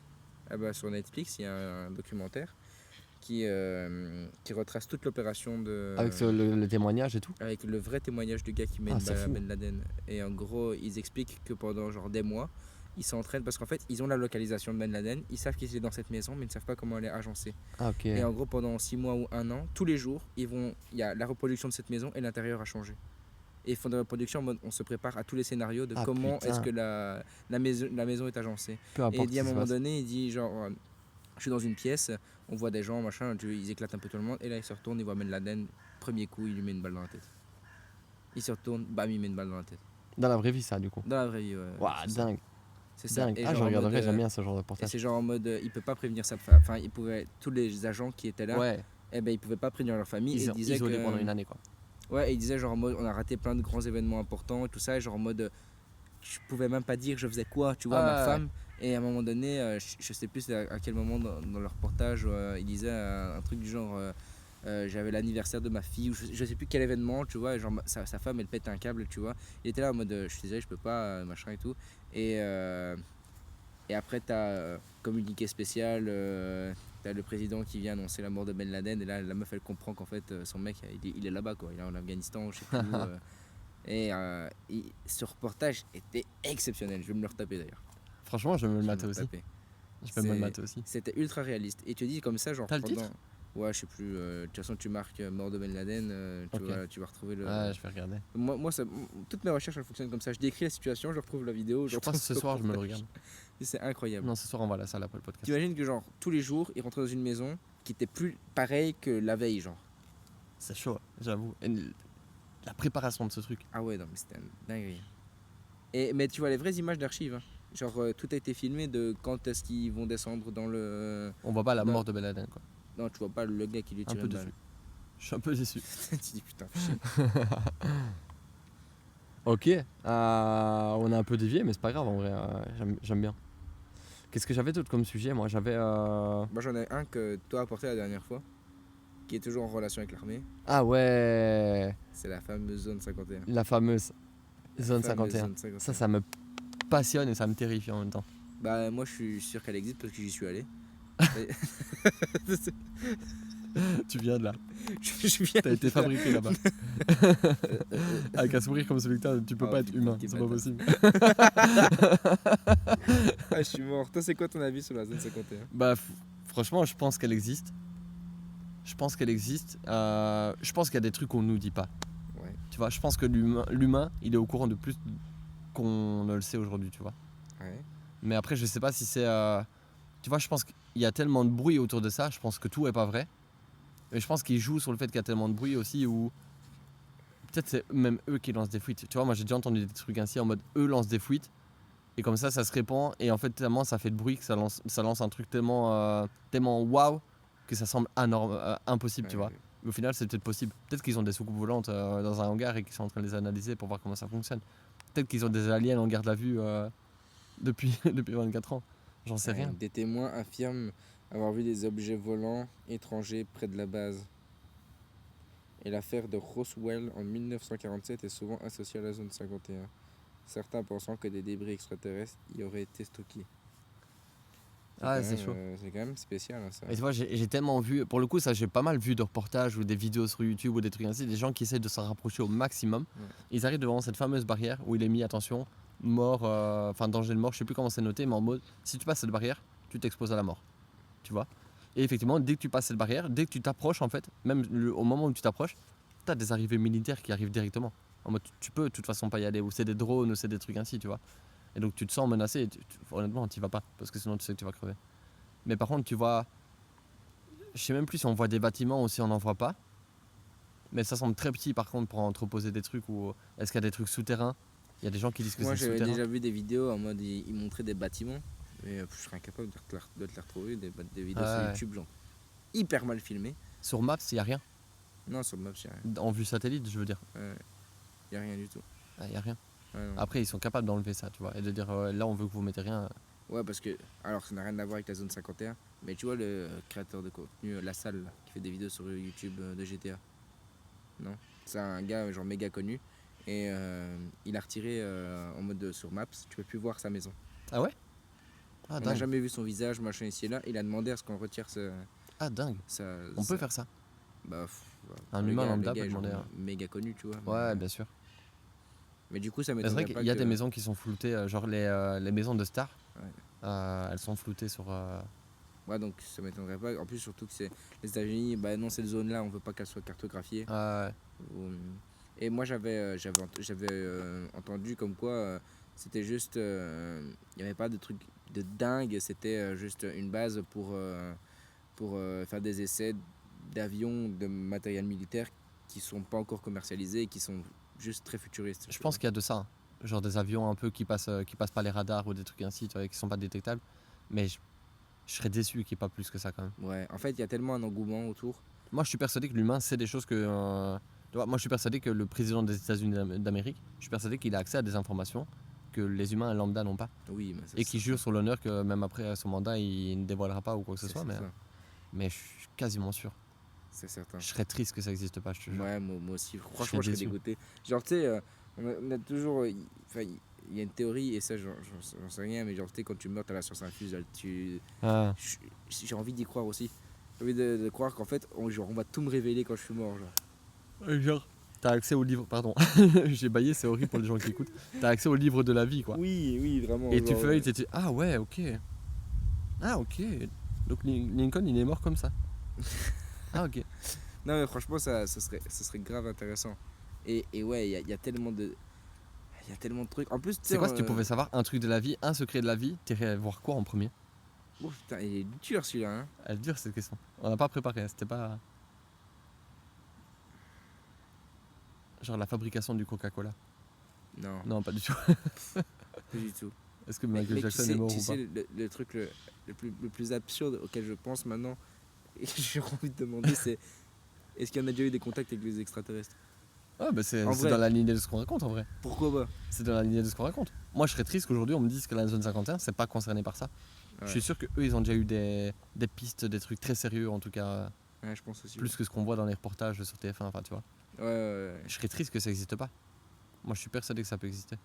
Ah bah, sur Netflix, il y a un documentaire qui retrace toute l'opération Avec le témoignage et tout. avec le vrai témoignage du gars qui met Ah, une c'est balle à fou. Ben Laden. Et en gros, ils expliquent que pendant genre des mois, ils s'entraînent parce qu'en fait, ils ont la localisation de Ben Laden, ils savent qu'il est dans cette maison, mais ils ne savent pas comment elle est agencée. Ah ok. Et en gros, pendant 6 mois ou 1 an, tous les jours, il y a la reproduction de cette maison et l'intérieur a changé. Et ils font de la reproduction en mode on se prépare à tous les scénarios de Ah, comment putain. est-ce que la maison est agencée. Peu Et il importe dit à ce un qui se moment passe. donné, il dit genre, je suis dans une pièce, on voit des gens, machin, ils éclatent un peu tout le monde, et là il se retourne, il voit Ben Laden, premier coup, il lui met une balle dans la tête. Il se retourne, bam, il met une balle dans la tête. Dans la vraie vie ça du coup. Dans la vraie vie, ouais. Waouh, c'est ça. dingue. C'est ça. Dingue. Et Ah je genre en regarderai, mode, j'aime bien ce genre de et reportage. c'est genre en mode, il peut pas prévenir sa famille, enfin, tous les agents qui étaient là, Ouais, eh ben, ils pouvaient pas prévenir leur famille, et ils ils ont disaient isolé que. pendant une année quoi. Ouais, et il disait genre en mode on a raté plein de grands événements importants et tout ça, et genre en mode je pouvais même pas dire je faisais quoi, tu vois, à ma Ouais. femme. Et à un moment donné, je sais plus à quel moment dans le reportage, il disait un truc du genre j'avais l'anniversaire de ma fille, ou je sais plus quel événement, tu vois, et genre sa femme elle pète un câble, tu vois. Il était là en mode je suis désolé, je peux pas, machin et tout. Et après, t'as communiqué spécial, t'as le président qui vient annoncer la mort de Ben Laden, et là, la meuf, elle comprend qu'en fait, son mec, il est là-bas, quoi. Il est en Afghanistan, je sais plus où. Ce reportage était exceptionnel. Je vais me le retaper d'ailleurs. Franchement je vais me le Je vais mater me aussi. retaper. Je peux me le C'est- mater aussi. C'était ultra réaliste. Et tu dis comme ça, genre T'as le titre Ouais, je sais plus. De toute façon, tu marques mort de Ben Laden, Ok. tu vas retrouver le. Ouais je vais regarder. Moi toutes mes recherches elles fonctionnent comme ça. Je décris la situation, je retrouve la vidéo. Je pense que ce soir je me le regarde. Et c'est incroyable. Non ce soir on va à la salle après le podcast. T'imagines que genre tous les jours, il rentrait dans une maison qui était plus pareille que la veille, genre. C'est chaud, j'avoue. Et la préparation de ce truc. Ah ouais, non, mais c'était une dinguerie. Mais tu vois les vraies images d'archives. Hein. Genre tout a été filmé de quand est-ce qu'ils vont descendre dans le. On voit pas la Bah, mort de Ben Laden quoi. Non, tu vois pas le gars qui lui Un tire peu une balle. déçu. Je suis un peu déçu. Tu dis putain, fais chier. Ok, on a un peu dévié, mais c'est pas grave en vrai, j'aime bien. Qu'est-ce que j'avais d'autre comme sujet? Moi j'avais. Moi j'en ai un que toi as apporté la dernière fois, qui est toujours en relation avec l'armée. Ah ouais, C'est la fameuse zone 51. la fameuse zone La fameuse 51. zone 51. Ça me passionne et ça me terrifie en même temps. Bah moi je suis sûr qu'elle existe parce que j'y suis allé. Tu viens de là, je viens t'as été de là. fabriqué là-bas. Avec un sourire comme celui que t'as, tu peux Oh, pas être putain, humain, quel c'est pas bâtard. possible. Ah, je suis mort. Toi, c'est quoi ton avis sur la zone 51? Bah franchement, je pense qu'elle existe. Je pense qu'elle existe. Je pense qu'il y a des trucs qu'on nous dit pas. Ouais. Tu vois, je pense que l'humain, il est au courant de plus qu'on ne le sait aujourd'hui, tu vois. Ouais. Mais après, je sais pas si c'est. Tu vois, je pense qu'il y a tellement de bruit autour de ça, je pense que tout est pas vrai. Et je pense qu'ils jouent sur le fait qu'il y a tellement de bruit aussi, ou peut-être c'est même eux qui lancent des fuites. Tu vois, moi j'ai déjà entendu des trucs ainsi en mode eux lancent des fuites Et comme ça se répand. Et en fait, tellement ça fait de bruit que ça lance un truc tellement waouh que ça semble impossible, tu vois. Ouais. Mais au final, c'est peut-être possible. Peut-être qu'ils ont des soucoupes volantes dans un hangar et qu'ils sont en train de les analyser pour voir comment ça fonctionne. Peut-être qu'ils ont des aliens en garde à vue depuis 24 ans. J'en sais rien. Des témoins affirment avoir vu des objets volants étrangers près de la base. Et l'affaire de Roswell en 1947 est souvent associée à la zone 51. Certains pensant que des débris extraterrestres y auraient été stockés. Ah, c'est chaud. C'est quand même spécial hein, ça. Et tu vois, j'ai tellement vu, pour le coup, ça j'ai pas mal vu de reportages ou des vidéos sur YouTube ou des trucs ainsi, des gens qui essaient de s'en rapprocher au maximum. Ouais. Ils arrivent devant cette fameuse barrière où il est mis, attention, mort, enfin danger de mort, je sais plus comment c'est noté, mais en mode, si tu passes cette barrière, tu t'exposes à la mort. Tu vois. Et effectivement, dès que tu passes cette barrière, dès que tu t'approches en fait, même au moment où tu t'approches, t'as des arrivées militaires qui arrivent directement. En mode, tu peux de toute façon pas y aller, ou c'est des drones, ou c'est des trucs ainsi, tu vois. Et donc tu te sens menacé, et honnêtement, t'y vas pas, parce que sinon tu sais que tu vas crever. Mais par contre, tu vois, je sais même plus si on voit des bâtiments ou si on n'en voit pas. Mais ça semble très petit par contre pour entreposer des trucs ou est-ce qu'il y a des trucs souterrains? Il y a des gens qui disent que Moi c'est j'avais souterrain. déjà vu des vidéos en mode ils montraient des bâtiments. Mais je serais incapable de te les retrouver. Des vidéos sur Ouais. YouTube, genre hyper mal filmées. Sur Maps, il y a rien. Non, sur le map, il n'y En vue satellite, je veux dire. a rien du tout. Il y a rien. Ouais, non. Après, ils sont capables d'enlever ça, tu vois, et de dire là, on veut que vous mettez rien. Ouais, parce que, alors ça n'a rien à voir avec la zone 51, mais tu vois le créateur de contenu, La Salle, là, qui fait des vidéos sur YouTube de GTA. Non? C'est un gars genre méga connu et il a retiré en mode sur Maps, tu peux plus voir sa maison. Ah ouais? Ah On n'a dingue. jamais vu son visage, machin ici et là. Il a demandé à ce qu'on retire Ah dingue. sa. On peut faire ça. Bah, Un le humain gars, lambda le gars peut est genre demander. méga connu, tu vois. Ouais, bien sûr. Mais du coup, ça Mais c'est vrai m'étonnerait pas qu'il y a que. des maisons qui sont floutées, genre les maisons de stars. Ouais. Elles sont floutées sur. Ouais, donc ça m'étonnerait pas. En plus, surtout que c'est les États-Unis, bah non, cette zone-là, on veut pas qu'elle soit cartographiée. Ouais. Et moi, j'avais entendu comme quoi c'était juste. Il n'y avait pas de truc de dingue, c'était juste une base pour faire des essais d'avions, de matériel militaire qui sont pas encore commercialisés et qui sont juste très futuristes. Je pense qu'il y a de ça. Hein. Genre des avions un peu qui passent pas les radars ou des trucs ainsi, tu vois, qui sont pas détectables. Mais je serais déçu qu'il n'y ait pas plus que ça quand même. Ouais, en fait, il y a tellement un engouement autour. Moi, je suis persuadé que l'humain sait des choses que. Tu vois, moi, je suis persuadé que le président des États-Unis d'Amérique, je suis persuadé qu'il a accès à des informations que les humains lambda n'ont pas. Oui, mais ça, Et qui jure sur l'honneur que même après son mandat, il ne dévoilera pas ou quoi que ce soit. Mais je suis quasiment sûr. C'est certain. Je serais triste que ça n'existe pas, je te jure. Ouais, moi aussi. Franchement, je serais déçu. dégoûté. Genre, tu sais, on a toujours. Enfin, il y a une théorie, et ça, j'en sais rien, mais genre, tu sais, quand tu meurs, t'as la science infuse. Ah. J'ai envie d'y croire aussi. J'ai envie de croire qu'en fait, on va tout me révéler quand je suis mort. Genre, t'as accès au livre. Pardon, j'ai baillé, c'est horrible pour les gens qui écoutent. T'as accès au livre de la vie, quoi. Oui, oui, vraiment. Et tu genre, feuilles, t'étais. Ah ouais, ok. Ah ok. Donc Lincoln, il est mort comme ça. Ah ok. Non, mais franchement, ça serait grave intéressant. Et ouais, il y a tellement de. Il y a tellement de trucs. En plus, tu sais. C'est quoi si tu pouvais savoir un truc de la vie, un secret de la vie, t'irais voir quoi en premier? Oh putain, il est dur celui-là. Hein. Elle est dure cette question. On n'a pas préparé, c'était pas. Genre la fabrication du Coca-Cola. Non, Non, pas du tout. pas du tout. Est-ce que Mais Michael Jackson est mort tu ou pas? sais le truc le plus absurde auquel je pense maintenant, et j'ai envie de demander, c'est est-ce qu'il y en a déjà eu des contacts avec les extraterrestres? Ah bah c'est En vrai. dans la lignée de ce qu'on raconte en vrai. Pourquoi pas? C'est dans la lignée de ce qu'on raconte. Moi je serais triste qu'aujourd'hui on me dise que la zone 51 c'est pas concerné par ça. Ouais. Je suis sûr qu'eux ils ont déjà eu des pistes, des trucs très sérieux en tout cas. Ouais, je pense aussi. Plus que ce qu'on voit dans les reportages sur TF1, enfin tu vois. Ouais. Je serais triste que ça n'existe pas. Moi je suis persuadé que ça peut exister.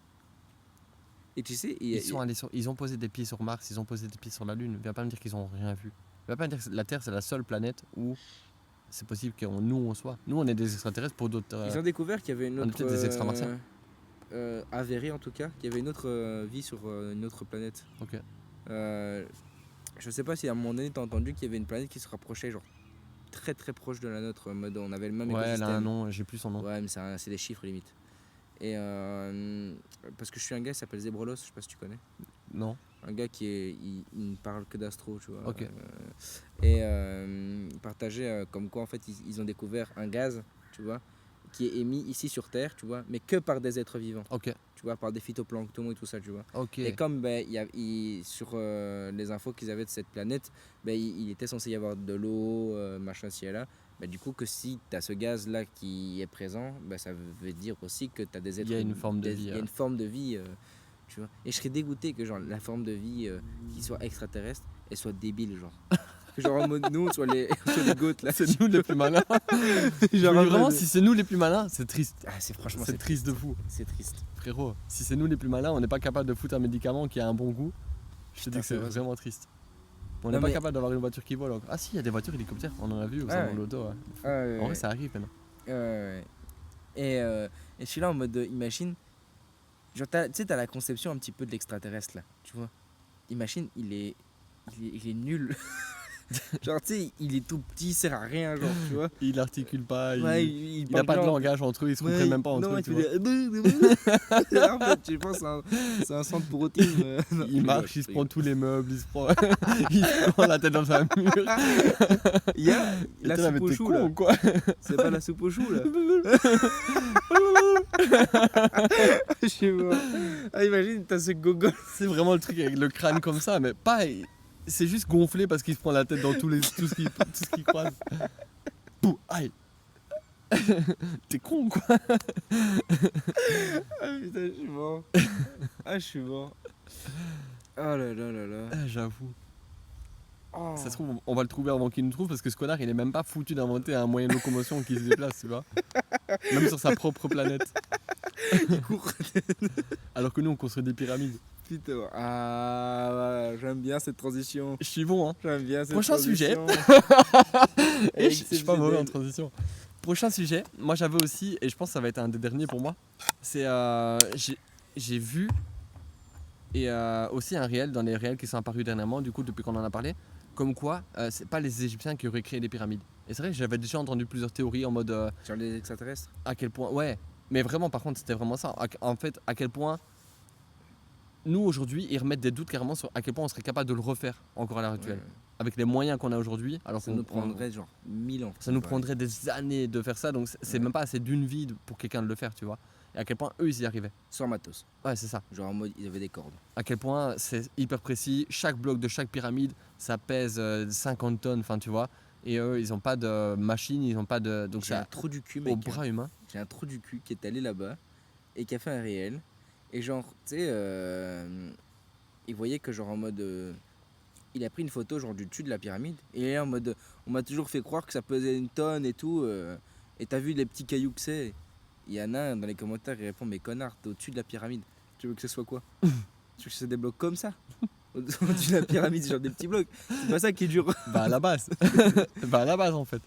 Et tu sais, Ils ont posé des pieds sur Mars, ils ont posé des pieds sur la Lune. Viens pas me dire qu'ils ont rien vu. Viens pas me dire que la Terre c'est la seule planète où c'est possible que nous on soit. Nous on est des extraterrestres pour d'autres. ils ont découvert qu'il y avait une on est autre. peut-être des extramartiens. Avéré en tout cas, qu'il y avait une autre vie sur une autre planète. Ok. Je sais pas si à un moment donné t'as entendu qu'il y avait une planète qui se rapprochait, genre très très proche de la nôtre, en mode on avait le même Ouais, elle a écosystème. un nom, j'ai plus son nom. Ouais, mais c'est des chiffres limite. Et parce que je suis un gars qui s'appelle Zebrolos, je sais pas si tu connais. Non. Un gars il ne parle que d'astro, tu vois. Ok. Et il partageait comme quoi en fait ils ont découvert un gaz, tu vois, qui est émis ici sur Terre, tu vois, mais que par des êtres vivants, Ok, tu vois, par des phytoplanctons et tout ça, tu vois. ok. Et comme ben, sur les infos qu'ils avaient de cette planète, ben, il était censé y avoir de l'eau, machin ci et là. Ben, du coup, que si tu as ce gaz-là qui est présent, ben, ça veut dire aussi que tu as des Il êtres y a une forme de vie. il y a une forme de vie, tu vois. Et je serais dégoûté que genre, la forme de vie qui soit extraterrestre, elle soit débile, genre. Que genre en mode nous, on soit on soit les goats là. C'est nous les plus malins. Genre en Vraiment, mode- si c'est nous les plus malins, c'est triste. Ah, franchement, C'est triste de fou. C'est triste. Frérot, si c'est nous les plus malins, on n'est pas capable de foutre un médicament qui a un bon goût. Je te dis Putain, que c'est c'est vrai, ça. vraiment triste. On Non, n'est pas mais- capable d'avoir une voiture qui vole encore. Ah si, il y a des voitures hélicoptères, on en a vu au salon ouais. de l'auto. Ouais. Ah, ouais, En ouais. vrai, ça arrive maintenant. Ouais. Et je suis là en mode, imagine, genre, tu sais, t'as la conception un petit peu de l'extraterrestre là, tu vois. Imagine, il est nul. Genre, tu sais, il est tout petit, il sert à rien, genre, tu vois. Il articule pas, Ouais, il parle a pas de genre- langage entre eux, ils se Ouais, comprennent même pas entre non, eux. il Tu fait vois. des- En fait, je pense que c'est un centre pour autisme. Non, je Il marche, rigole, il je se prend rigole. tous les meubles, il se prend, il se prend la tête dans un mur. Il y a Et la t'es là, mais soupe au t'es chou con là. ou quoi? C'est pas la soupe au chou là. Je sais pas. Ah, imagine, t'as ce gogol. C'est vraiment le truc avec le crâne comme ça, mais pas. C'est juste gonflé parce qu'il se prend la tête dans tout ce qu'il croise. Pouh, aïe! T'es con ou quoi? Ah putain, je suis mort. Ah, je suis mort. Oh là là là là. Ah, j'avoue. Oh. Ça se trouve, on va le trouver avant qu'il nous trouve parce que ce connard il est même pas foutu d'inventer un moyen de locomotion qui se déplace, tu vois. Même sur sa propre planète. Il court. Alors que nous on construit des pyramides. Putain. Ah, voilà, j'aime bien cette transition. Je suis bon, hein. J'aime bien cette Prochain sujet. transition. Et je suis pas mauvais en Exceptionnel. transition. Prochain sujet, moi j'avais aussi, et je pense que ça va être un des derniers pour moi, c'est j'ai vu et aussi un réel dans les réels qui sont apparus dernièrement, du coup depuis qu'on en a parlé, comme quoi c'est pas les Égyptiens qui auraient créé les pyramides. Et c'est vrai que j'avais déjà entendu plusieurs théories en mode Genre les extraterrestres. à quel point, ouais, mais vraiment par contre c'était vraiment ça, en fait à quel point nous aujourd'hui ils remettent des doutes carrément sur à quel point on serait capable de le refaire encore à l'heure actuelle, Ouais. avec les moyens qu'on a aujourd'hui, alors Ça qu'on nous prendrait genre 1000 ans. ça nous prendrait des années de faire ça, donc c'est Ouais. même pas assez d'une vie pour quelqu'un de le faire, tu vois. Et à quel point eux ils y arrivaient. Sans matos. Ouais, c'est ça. Genre en mode ils avaient des cordes. À quel point c'est hyper précis. Chaque bloc de chaque pyramide, ça pèse 50 tonnes, enfin tu vois. Et eux, ils ont pas de machine, ils ont pas de. Donc J'ai un c'est trou du cul, au mec. bras humain. J'ai un trou du cul qui est allé là-bas et qui a fait un réel. Et genre, tu sais, il voyait que genre en mode. Il a pris une photo genre du dessus de la pyramide. Et il est en mode. On m'a toujours fait croire que ça pesait une tonne et tout. Et t'as vu les petits cailloux que c'est. Il y en a un dans les commentaires qui répond: mais connard, t'es au-dessus de la pyramide. Tu veux que ce soit quoi? Tu veux que c'est des blocs comme ça? Au-dessus de la pyramide, genre des petits blocs. C'est pas ça qui est dur. Bah à la base. Bah à la base en fait.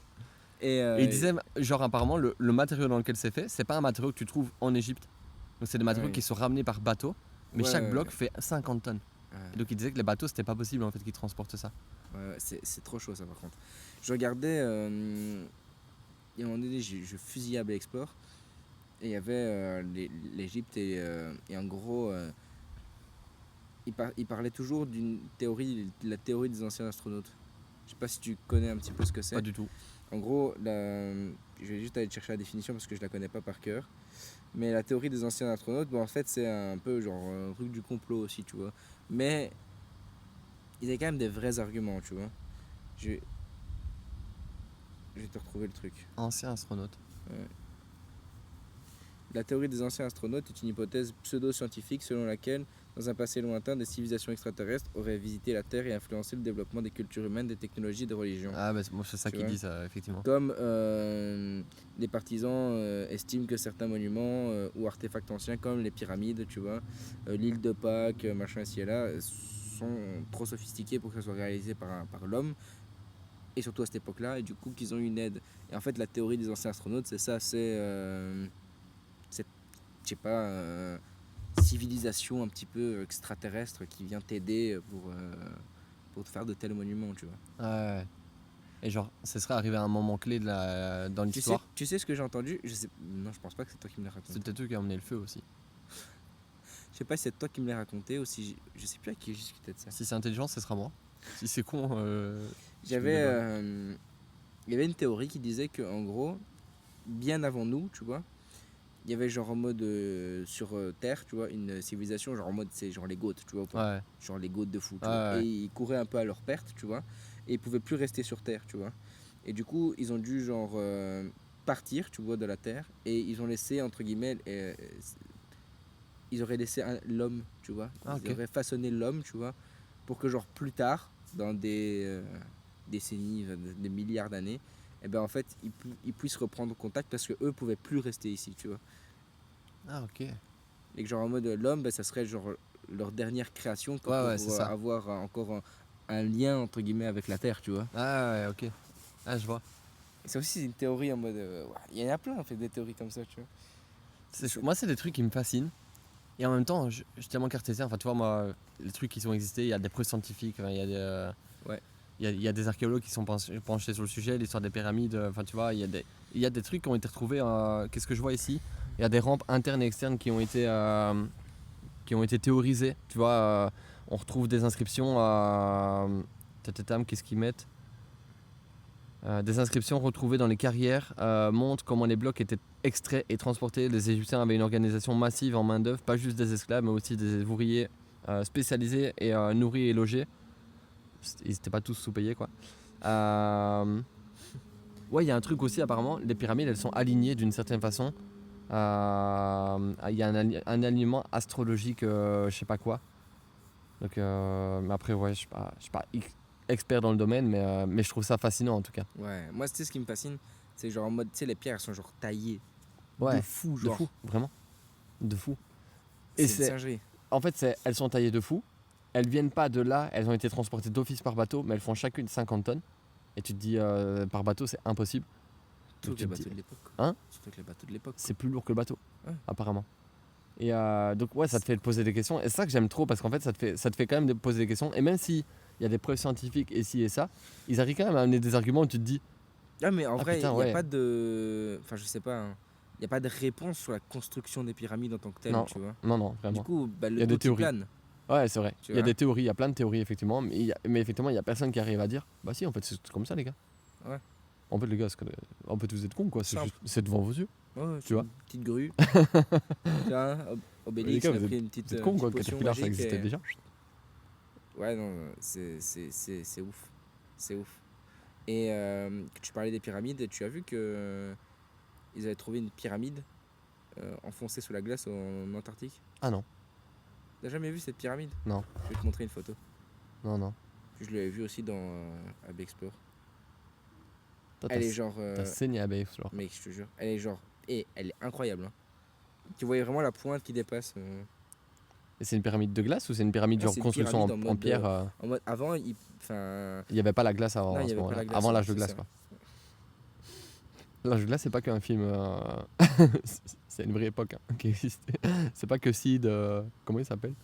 Et, Et il disait, genre apparemment, le matériau dans lequel c'est fait, c'est pas un matériau que tu trouves en Égypte. Donc c'est des matériaux Ouais. qui sont ramenés par bateau. Mais Ouais, chaque ouais, bloc ouais. fait 50 tonnes. Ouais. Et donc il disait que les bateaux, c'était pas possible en fait qu'ils transportent ça. Ouais, c'est trop chaud ça par contre. Je regardais, il y a un moment donné, je fusillais à Explore et il y avait l'Égypte et en gros, il parlait toujours d'une théorie, la théorie des anciens astronautes. Je sais pas si tu connais un petit peu ce que c'est. Pas du tout. En gros, je vais juste aller chercher la définition parce que je la connais pas par cœur. Mais la théorie des anciens astronautes, bon, en fait, c'est un peu genre un truc du complot aussi, tu vois. Mais il y a quand même des vrais arguments, tu vois. Je vais te retrouver le truc. Ancien astronaute. La théorie des anciens astronautes est une hypothèse pseudo-scientifique selon laquelle, dans un passé lointain, des civilisations extraterrestres auraient visité la Terre et influencé le développement des cultures humaines, des technologies et des religions. Ah bah c'est ça Tu qu'il vois. dit ça, effectivement. Comme les partisans estiment que certains monuments ou artefacts anciens comme les pyramides, tu vois, l'île de Pâques, machin ici et là, sont trop sophistiqués pour que ça soit réalisé par l'homme, et surtout à cette époque-là, et du coup qu'ils ont une aide. Et en fait, la théorie des anciens astronautes, c'est ça, c'est je sais pas, civilisation un petit peu extraterrestre qui vient t'aider pour te faire de tels monuments, tu vois. Ouais. Et genre, ce serait arrivé à un moment clé dans Tu sais, l'histoire. tu sais ce que j'ai entendu? Non, je pense pas que c'est toi qui me l'as raconté. C'est peut-être eux qui ont amené le feu aussi. Je sais pas si c'est toi qui me l'as raconté ou si je sais plus à qui j'ai discuté de ça. Si c'est intelligent, ce sera moi. Si c'est con, Il y avait une théorie qui disait que en gros, bien avant nous, tu vois, il y avait genre en mode sur Terre, tu vois, une civilisation, genre en mode, c'est genre les Goths, tu vois, ou pas Ouais, genre les Goths de fou, tu ouais, vois. Et ouais. ils couraient un peu à leur perte, tu vois, et ils pouvaient plus rester sur Terre, tu vois. Et du coup, ils ont dû genre partir, tu vois, de la Terre, et ils ont laissé, entre guillemets, ils auraient laissé l'homme, tu vois. Ah, Ils ok. auraient façonné l'homme, tu vois, pour que genre plus tard, dans des décennies, des milliards d'années, et ben en fait, ils puissent reprendre contact parce que eux pouvaient plus rester ici, tu vois. Ah, ok. Ouais, Et que genre en mode l'homme, ben, ça serait genre leur dernière création ouais, c'est pour ça. avoir encore un lien entre guillemets avec la Terre, tu vois. Ah, ouais, ok. Ah, je vois. Et c'est aussi une théorie en mode, ouais, il y en a plein en fait des théories comme ça, tu vois. Moi, c'est des trucs qui me fascinent. Et en même temps, je suis tellement cartésien. Enfin, tu vois, moi, les trucs qui sont existés, il y a des preuves scientifiques, il y a des, Ouais. il y a des archéologues qui sont penchés sur le sujet, l'histoire des pyramides. Enfin, tu vois, il y a des trucs qui ont été retrouvés. Qu'est-ce que je vois ici? Il y a des rampes internes et externes qui ont été théorisées. Tu vois, on retrouve des inscriptions. Qu'est-ce qu'ils mettent? Des inscriptions retrouvées dans les carrières montrent comment les blocs étaient extraits et transportés. Les Égyptiens avaient une organisation massive en main-d'œuvre, pas juste des esclaves, mais aussi des ouvriers spécialisés et nourris et logés. Ils n'étaient pas tous sous-payés, quoi. Ouais, il y a un truc aussi, apparemment, les pyramides, elles sont alignées d'une certaine façon. Il y a un alignement astrologique, je sais pas quoi. Donc, mais après, ouais, je suis pas expert dans le domaine, mais je trouve ça fascinant en tout cas. Ouais. Moi, c'est ce qui me fascine, c'est genre en mode, tu sais, les pierres elles sont genre taillées de Ouais, fou, de genre. fou, vraiment, de fou. Et C'est une singerie. en fait, elles sont taillées de fou. Elles viennent pas de là, elles ont été transportées d'office par bateau, mais elles font chacune 50 tonnes. Et tu te dis, par bateau, c'est impossible. Surtout Donc avec tu les te dis, bateaux de l'époque. hein, Surtout avec les bateaux de l'époque. c'est plus lourd que le bateau, Ouais. apparemment. Et donc, ouais, ça te fait te poser des questions. Et c'est ça que j'aime trop, parce qu'en fait, ça te fait quand même poser des questions. Et même si il y a des preuves scientifiques et ci et ça, ils arrivent quand même à amener des arguments où tu te dis, Ah, mais en ah vrai, putain, il n'y a ouais, pas de. Enfin, je sais pas. Il n'y a pas de réponse sur la construction des pyramides en tant que telle, non, tu vois. non, non, Du vraiment. coup, bah, Il le y a des doute il théories. plane, Ouais, c'est vrai. tu Il y a vois. des théories, il y a plein de théories, effectivement. Mais effectivement, il y a personne qui arrive à dire, bah si, en fait, c'est comme ça, les gars. Ouais. En fait, les gars, en fait, vous êtes cons, quoi. Simple. C'est devant vos yeux, Ouais, tu c'est vois. une petite grue. Tu vois, Les Obélix, gars, il a pris une petite, vous êtes cons, quoi. potion Caterpillar, ça magique. existait déjà. Ouais, non, c'est ouf. C'est ouf. Et que tu parlais des pyramides, tu as vu que ils avaient trouvé une pyramide enfoncée sous la glace en Antarctique. Ah non, T'as jamais vu cette pyramide? non, Je vais te montrer une photo. non, non. Je l'avais vue aussi dans Abbey Explore. Toi, Elle est genre. t'as saigné à Babe, genre. Mec, je te jure. Elle est genre. Et elle est incroyable, hein. Tu voyais vraiment la pointe qui dépasse. Et c'est une pyramide de glace ou c'est une pyramide, Non, genre, c'est une construction pyramide en pierre en mode. Avant, enfin. Il n'y avait pas la glace Non, avant, il à n'y ce avait pas moment-là. la glace, Avant ouais, l'âge de c'est glace, ça. quoi. L'âge de glace, c'est pas qu'un film. C'est une vraie époque hein, qui existait. C'est pas que Sid. Comment il s'appelle?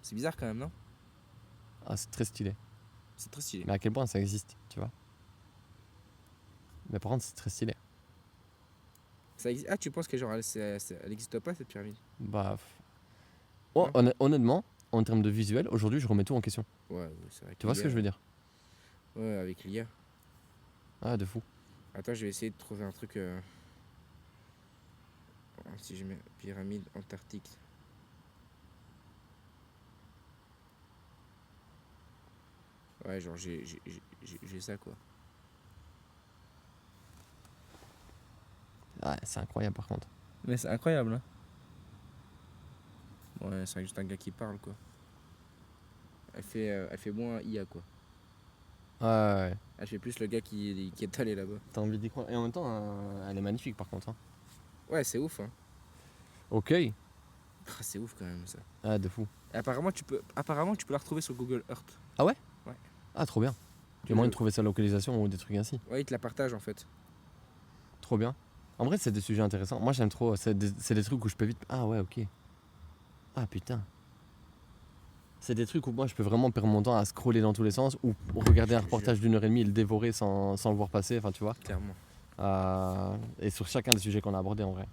C'est bizarre quand même, non? Ah, c'est très stylé. C'est très stylé. Mais à quel point ça existe, tu vois. Mais par contre, c'est très stylé. Ah, tu penses que genre elle existe pas cette pyramide? Bah. Non. Honnêtement, en termes de visuel, aujourd'hui, je remets tout en question. Ouais, c'est vrai. Tu vois ce que je veux dire? Ouais, avec l'IA. Ah, de fou. Attends, je vais essayer de trouver un truc. Si je mets pyramide antarctique. Ouais, genre j'ai ça quoi. Ouais, c'est incroyable par contre. Mais c'est incroyable, hein. Ouais, c'est juste un gars qui parle quoi. Elle fait moins IA quoi. Ouais, ouais, ouais. Elle fait plus le gars qui est allé là-bas. T'as envie d'y croire. Et en même temps, elle est magnifique par contre. Hein. Ouais, c'est ouf, hein. Ok. Ah, c'est ouf quand même ça. Ah, de fou. Et apparemment, tu peux la retrouver sur Google Earth. Ah ouais? Ouais. Ah, trop bien. Tu as moyen de trouver sa localisation ou des trucs ainsi. Ouais, il te la partage en fait. Trop bien. En vrai, c'est des sujets intéressants. Moi, j'aime trop. C'est des trucs où je peux vite. Ah ouais, ok. Ah putain. C'est des trucs où moi, je peux vraiment perdre mon temps à scroller dans tous les sens ou regarder un Je te reportage d'1 heure et demie et le dévorer sans le voir passer. Enfin, tu vois. Clairement. Et sur chacun des sujets qu'on a abordés en vrai.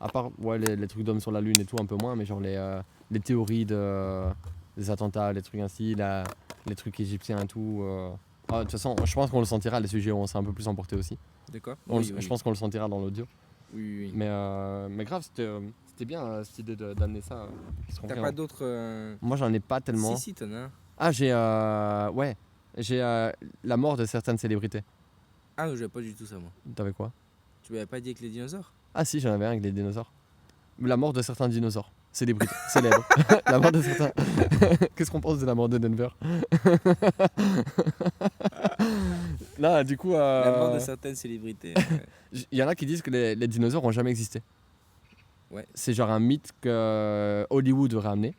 À part ouais, les trucs d'hommes sur la lune et tout, un peu moins, mais genre les théories des attentats, les trucs ainsi, les trucs égyptiens et tout. Ah, de toute façon, je pense qu'on le sentira, les sujets où on s'est un peu plus emporté aussi. De quoi? Je pense qu'on le sentira dans l'audio. Oui. Mais grave, c'était bien cette idée d'amener ça. Parce qu'on T'as fait pas un- d'autres. Moi, j'en ai pas tellement. Si, t'en as un. Ah, ouais, j'ai la mort de certaines célébrités. Ah, non, j'avais pas du tout ça, moi. T'avais quoi? Tu m'avais pas dit avec les dinosaures? Ah, si, j'en avais un avec les dinosaures. La mort de certains dinosaures. Célébrités. Célèbres. La mort de certains. Qu'est-ce qu'on pense de la mort de Denver? Là, du coup. La mort de certaines célébrités. Il y en a qui disent que les dinosaures ont jamais existé. Ouais. C'est genre un mythe que Hollywood aurait amené,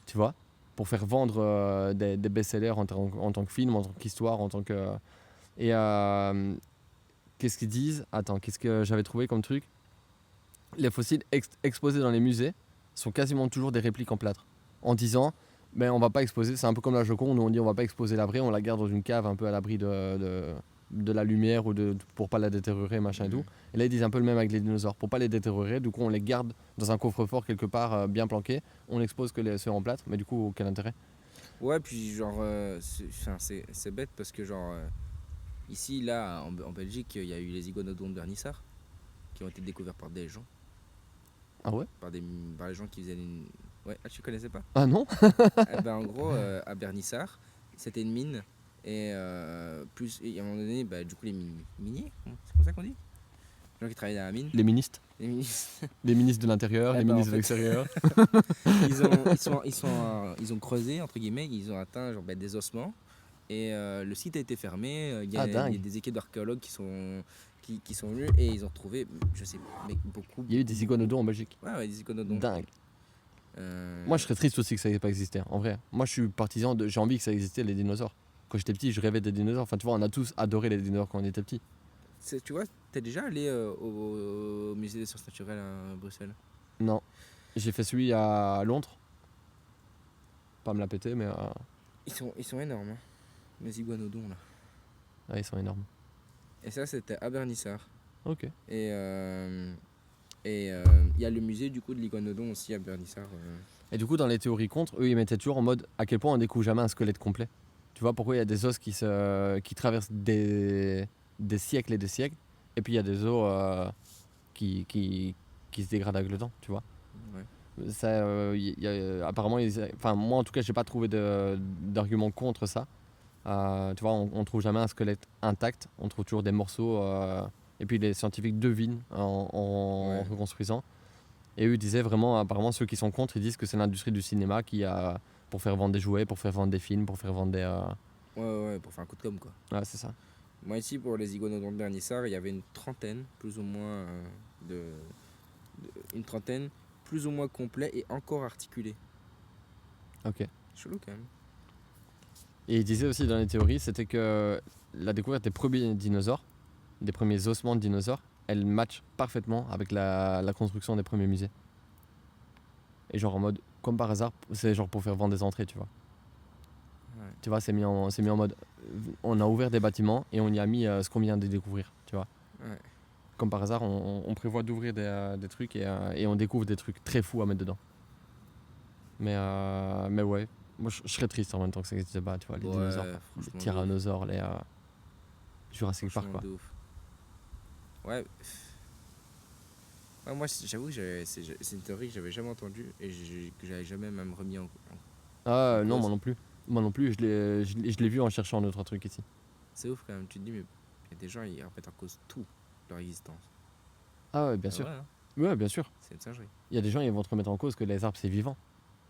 tu vois, pour faire vendre des best-sellers en tant que film, en tant qu'histoire, en tant que. Et qu'est-ce qu'ils disent? Attends, qu'est-ce que j'avais trouvé comme truc? Les fossiles exposés dans les musées sont quasiment toujours des répliques en plâtre. En disant, ben on va pas exposer, c'est un peu comme la Joconde où on dit on va pas exposer la vraie, on la garde dans une cave un peu à l'abri de la lumière ou pour pas la détériorer, machin et tout. Et là ils disent un peu le même avec les dinosaures, pour pas les détériorer, du coup on les garde dans un coffre-fort quelque part bien planqué, on expose que ceux en plâtre, mais du coup quel intérêt? Ouais, puis genre, c'est bête parce que genre, ici, là, en Belgique, il y a eu les iguanodons de Bernissart qui ont été découverts par des gens, Ah ouais? par les gens qui faisaient une. Ouais, ah, tu connaissais pas? Ah non? Eh ben, en gros, à Bernissart, c'était une mine et et à un moment donné, bah, du coup, les miniers, c'est comme ça qu'on dit? Les gens qui travaillaient dans la mine, Les ministres? les ministres, Les ministres de l'intérieur, Eh les ben, ministres en de fait, l'extérieur. ils ont creusé, entre guillemets, ils ont atteint genre, des ossements. Et le site a été fermé. Il y Ah a dingue. des équipes d'archéologues qui sont venus et ils ont retrouvé, je sais pas, mais beaucoup. Il y a eu des iguanodons en Belgique. Ouais, des iguanodons. Dingue. Euh, Moi, je serais triste aussi que ça n'ait pas existé, en vrai. Moi, je suis partisan de. J'ai envie que ça existait, les dinosaures. Quand j'étais petit, je rêvais des dinosaures. Enfin, tu vois, on a tous adoré les dinosaures quand on était petit. tu vois, t'es déjà allé au musée des sciences naturelles à Bruxelles? Non. J'ai fait celui à Londres. Pas me la péter, mais. Ils sont énormes, hein, les iguanodons là. Ouais, ils sont énormes. Et ça, c'était à Bernissart. Ok. Et il y a le musée du coup de l'iguanodon aussi à Bernissart. Et du coup, dans les théories contre, eux, ils mettaient toujours en mode à quel point on découvre jamais un squelette complet. Tu vois, pourquoi il y a des os qui traversent des siècles et des siècles, et puis il y a des os qui se dégradent avec le temps, tu vois. Ouais. Ça, apparemment, enfin, moi en tout cas, j'ai pas trouvé d'argument contre ça. Tu vois, on trouve jamais un squelette intact, on trouve toujours des morceaux, et puis les scientifiques devinent en Ouais. reconstruisant. Et eux ils disaient vraiment, apparemment, ceux qui sont contre, ils disent que c'est l'industrie du cinéma qui a, pour faire vendre des jouets, pour faire vendre des films, pour faire vendre des. Ouais, pour faire un coup de com' quoi. Ouais, c'est ça. Moi ici pour les iguanodons de Bernissart, il y avait une trentaine, plus ou moins une trentaine, plus ou moins complet et encore articulé. Ok. Chelou quand même. Et ils disaient aussi dans les théories, c'était que la découverte des premiers dinosaures, des premiers ossements de dinosaures, elle match parfaitement avec la construction des premiers musées. Et genre en mode, comme par hasard, c'est genre pour faire vendre des entrées, tu vois. Ouais. Tu vois, c'est mis en mode, on a ouvert des bâtiments et on y a mis ce qu'on vient de découvrir, tu vois. Ouais. Comme par hasard, on prévoit d'ouvrir des trucs et on découvre des trucs très fous à mettre dedans. Mais ouais, moi je serais triste en même temps que ça n'existe pas, tu vois, les dinosaures, les franchement, tyrannosaures, les Jurassic Park, quoi. de ouf. Ouais. Ouais, moi j'avoue que c'est une théorie que j'avais jamais entendue et que j'avais jamais même remis en Ah non, cause. moi non plus. Moi non plus, je l'ai vu en cherchant un autre truc ici. C'est ouf quand même, tu te dis mais il y a des gens ils remettent en cause tout leur existence. Ah ouais, bien sûr. Ouais, hein, Ouais, bien sûr. c'est une singerie. Il y a des gens, ils vont te remettre en cause que les arbres, c'est vivant.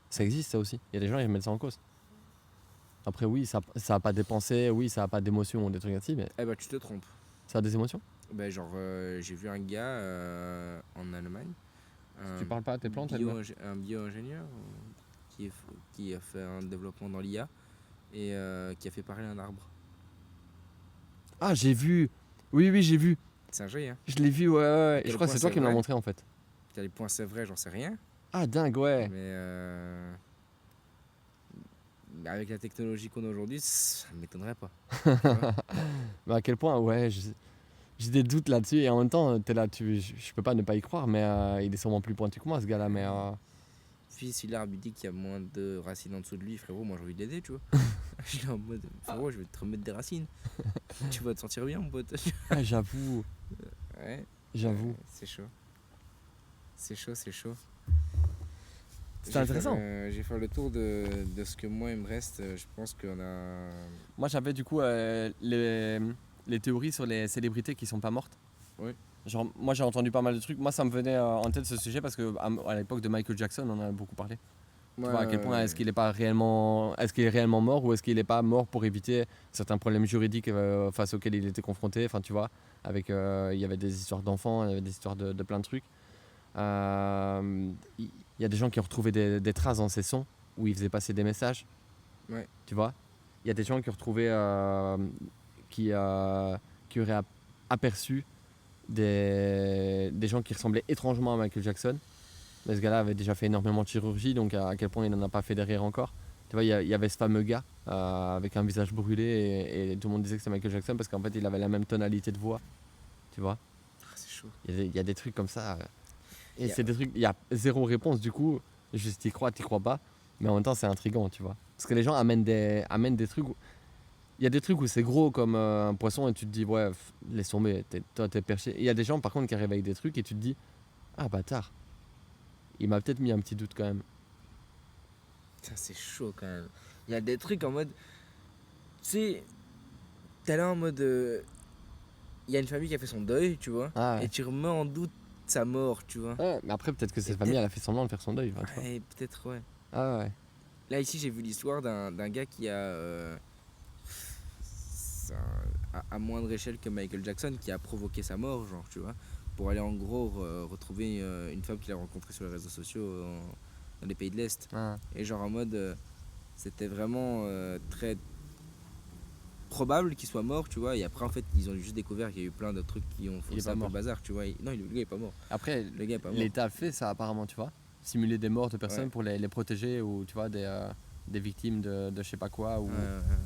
Ça existe, ça aussi. Il y a des gens, ils mettent ça en cause. Après, oui, ça a pas des pensées, oui, ça a pas d'émotions ou des trucs ainsi, mais Eh bah tu te trompes. ça a des émotions. Ben genre j'ai vu un gars en Allemagne, Tu parles pas à tes plantes, un bio-ingénieur qui a fait un développement dans l'IA et qui a fait parler un arbre. Ah, j'ai vu. Oui, j'ai vu. C'est un jeu, hein. Je l'ai vu, ouais. Quel Je crois que point c'est toi c'est qui me l'as vrai? montré en fait. T'as les points c'est vrai, j'en sais rien. Ah, dingue, ouais. Mais avec la technologie qu'on a aujourd'hui, ça ne m'étonnerait pas. Tu vois. Mais à quel point, ouais, j'ai des doutes là-dessus et en même temps, t'es là, je peux pas ne pas y croire, mais il est sûrement plus pointu que moi, ce gars-là, mais si l'arbre il dit qu'il y a moins de racines en dessous de lui, frérot, moi j'ai envie de l'aider, tu vois. Je suis en mode, frérot, je vais te remettre des racines. Tu vas te sentir bien, mon pote. Ah, j'avoue, Ouais, j'avoue. c'est chaud. C'est chaud, c'est chaud. C'était intéressant. Je vais faire le tour de ce que moi il me reste. Je pense qu'on a. Moi, j'avais du coup les théories sur les célébrités qui sont pas mortes. Oui. Genre, moi, j'ai entendu pas mal de trucs. Moi, ça me venait en tête ce sujet parce que à l'époque de Michael Jackson, on en a beaucoup parlé. Tu vois à quel point est-ce qu'il est réellement mort ou est-ce qu'il est pas mort pour éviter certains problèmes juridiques face auxquels il était confronté. Enfin, tu vois, avec il y avait des histoires d'enfants, il y avait des histoires de plein de trucs. Il y a des gens qui ont retrouvé des traces dans ses sons où il faisait passer des messages. Ouais. Tu vois, il y a des gens qui ont retrouvé qui auraient aperçu des gens qui ressemblaient étrangement à Michael Jackson. Mais ce gars-là avait déjà fait énormément de chirurgie, donc à quel point il n'en a pas fait derrière encore. Tu vois, il y avait ce fameux gars avec un visage brûlé et tout le monde disait que c'était Michael Jackson parce qu'en fait il avait la même tonalité de voix. Tu vois, C'est chaud. il y a des trucs comme ça. Et Il y a- c'est des trucs, il y a zéro réponse du coup. Juste t'y crois pas. Mais en même temps c'est intriguant, tu vois. Parce que les gens amènent des trucs. Il y a des trucs où c'est gros comme un poisson et tu te dis ouais, laisse tomber, toi t'es perché. Et il y a des gens par contre qui arrivent avec des trucs et tu te dis ah bâtard. Il m'a peut-être mis un petit doute quand même. Putain, c'est chaud quand même. Il y a des trucs en mode. Tu sais, t'es là en mode. Il y a une famille qui a fait son deuil, tu vois. Ah ouais. Et tu remets en doute sa mort, tu vois. Ouais, mais après peut-être que Et cette famille elle a fait semblant de faire son deuil. Enfin, tu vois. Ouais, peut-être, ouais. Ah ouais. Là, ici, j'ai vu l'histoire d'un gars qui a. C'est à moindre échelle que Michael Jackson, qui a provoqué sa mort, genre, tu vois. Pour aller en gros retrouver une femme qu'il a rencontrée sur les réseaux sociaux dans les pays de l'Est. Ah. Et genre en mode. C'était vraiment très probable qu'il soit mort, tu vois. Et après, en fait, ils ont juste découvert qu'il y a eu plein de trucs qui ont Il est faussé pas un peu mort. le bazar, tu vois. Non, le gars est pas mort. Après Le gars est pas mort. l'État fait ça apparemment, tu vois. Simuler des morts de personnes Ouais. pour les protéger ou tu vois des victimes de je sais pas quoi ou des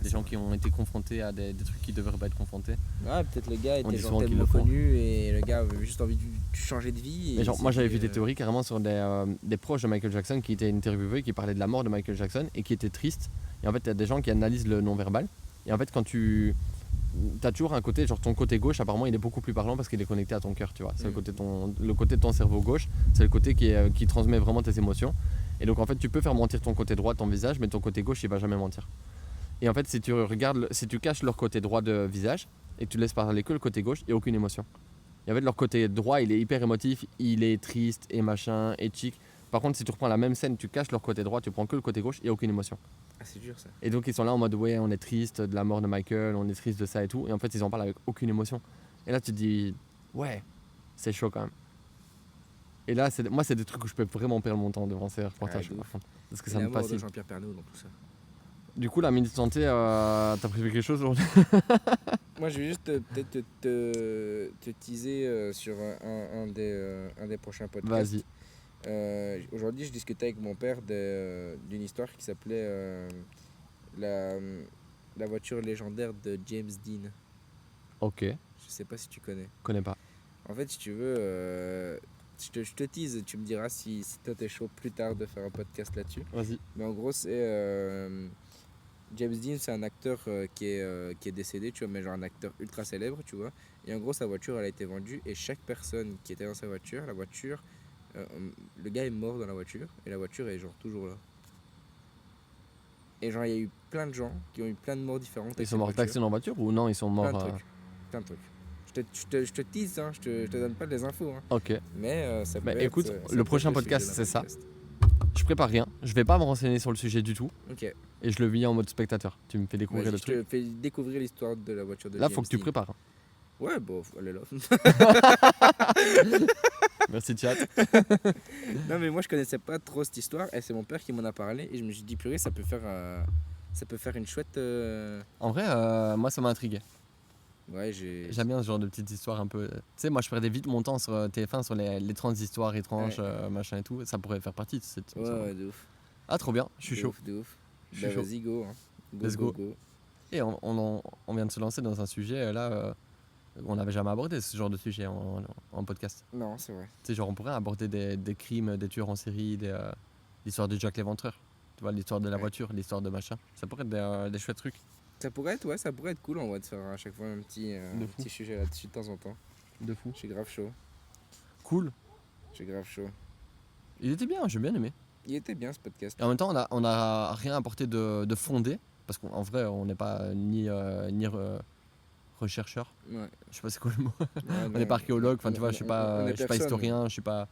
c'est gens vrai. qui ont été confrontés à des trucs qui devraient pas être confrontés. Ouais, peut-être le gars On était dit genre souvent qu'ils tellement le font. connu et le gars avait juste envie de changer de vie. Et Mais genre, il s'est moi j'avais dit, vu des théories carrément sur des proches de Michael Jackson qui étaient interviewés, qui parlaient de la mort de Michael Jackson et qui étaient tristes. Et en fait, il y a des gens qui analysent le non-verbal. Et en fait, quand tu as toujours un côté, genre ton côté gauche, apparemment, il est beaucoup plus parlant parce qu'il est connecté à ton cœur, tu vois. C'est le côté de ton cerveau gauche, c'est le côté qui transmet vraiment tes émotions. Et donc en fait, tu peux faire mentir ton côté droit, ton visage, mais ton côté gauche, il va jamais mentir. Et en fait, si tu caches leur côté droit de visage et que tu laisses parler que le côté gauche, il n'y a aucune émotion. Et en fait, leur côté droit, il est hyper émotif, il est triste et machin, et chic. Par contre, si tu reprends la même scène, tu caches leur côté droit, tu prends que le côté gauche, il n'y a aucune émotion. Ah, c'est dur ça. Et donc, ils sont là en mode, ouais, on est triste de la mort de Michael, on est triste de ça et tout. Et en fait, ils en parlent avec aucune émotion. Et là, tu te dis, ouais, c'est chaud quand même. Et là, moi, c'est des trucs où je peux vraiment perdre mon temps devant ces reportages. de par ouf. contre, parce que Et ça la me mort de fascine. Jean-Pierre Pernaut dans tout ça. Du coup, la Minute Santé, t'as prévu quelque chose aujourd'hui? Moi, je vais juste peut-être te teaser sur un des prochains podcasts. Vas-y. Aujourd'hui, je discutais avec mon père d'une histoire qui s'appelait la, la voiture légendaire de James Dean. Ok, Je sais pas si tu connais. connais pas. En fait, si tu veux, je te tease, tu me diras si toi t'es chaud plus tard de faire un podcast là-dessus. Vas-y. Mais en gros, c'est James Dean, c'est un acteur qui est décédé, tu vois, mais genre un acteur ultra célèbre, tu vois. Et en gros, sa voiture, elle a été vendue et chaque personne qui était dans sa voiture, le gars est mort dans la voiture et la voiture est genre toujours là. Et genre, il y a eu plein de gens qui ont eu plein de morts différentes. Ils sont morts d'accident en voiture ou non, ils sont morts. Plein de trucs. Plein de trucs. Je te tease, hein, je te donne pas les infos. Hein. Ok. Mais ça Bah, peut écoute, être, ça le peut prochain être podcast, sujet c'est d'un ça. podcast. Je prépare rien. Je vais pas me renseigner sur le sujet du tout. Ok. Et je le vis en mode spectateur. Tu me fais découvrir Vas-y, le je truc. te fais découvrir l'histoire de la voiture de Là, James faut que tu Dean. prépares. Ouais, bon, elle est là. Merci, chat. Non, mais moi, je connaissais pas trop cette histoire. Et c'est mon père qui m'en a parlé. Et je me suis dit, purée, ça peut faire une chouette. En vrai, moi, ça m'a intrigué. Ouais, J'aime bien ce genre de petites histoires un peu. Tu sais, moi, je perdais vite mon temps sur TF1 sur les 30 histoires étranges, Ouais. machin et tout. Ça pourrait faire partie de cette Ouais, émission. ouais, de ouf. Ah, trop bien. Je suis De chaud. ouf, de ouf. Je suis Bah, chaud. vas-y, go. Hein. Let's go. Et on vient de se lancer dans un sujet là. On n'avait jamais abordé ce genre de sujet en podcast. Non, c'est vrai. Tu sais, genre, on pourrait aborder des crimes, des tueurs en série, l'histoire de Jack l'Éventreur. Tu vois, l'histoire de la Ouais. voiture, l'histoire de machin. Ça pourrait être des chouettes trucs. Ça pourrait être cool en vrai de faire à chaque fois un De fou. petit sujet là-dessus de temps en temps. De fou. Je suis grave chaud. Cool. Il était bien, j'ai bien aimé. Il était bien ce podcast. Et en même temps, on a rien apporté de fondé. Parce qu'en vrai, on n'est pas ni rechercheur. Ouais. Je sais pas c'est quoi le mot. Ouais, On non, n'est pas archéologue, enfin on- tu vois, on- je suis on pas, est je suis pas personne. historien, je suis pas.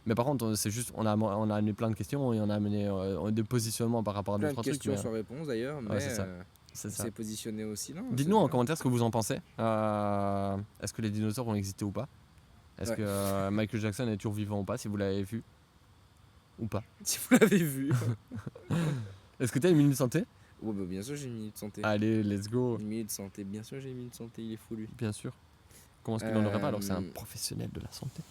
Mais par contre, c'est juste, on a amené plein de questions et on a amené des positionnements par rapport à Plein deux, de trois trucs. questions Mais, sans réponse d'ailleurs, mais c'est ça. c'est on ça. s'est positionné aussi. Non, Dites-nous en commentaire ce que vous en pensez. Est-ce que les dinosaures ont existé ou pas? Est-ce Ouais. que Michael Jackson est toujours vivant ou pas, si vous l'avez vu? Ou pas? Si vous l'avez vu. Est-ce que t'as une minute santé? Ouais, bah, bien sûr, j'ai une minute santé. Allez, let's go. Une minute santé, bien sûr, j'ai une minute santé, il est fou lui. Bien sûr. Comment est-ce qu'il n'en aurait pas alors que c'est un professionnel de la santé?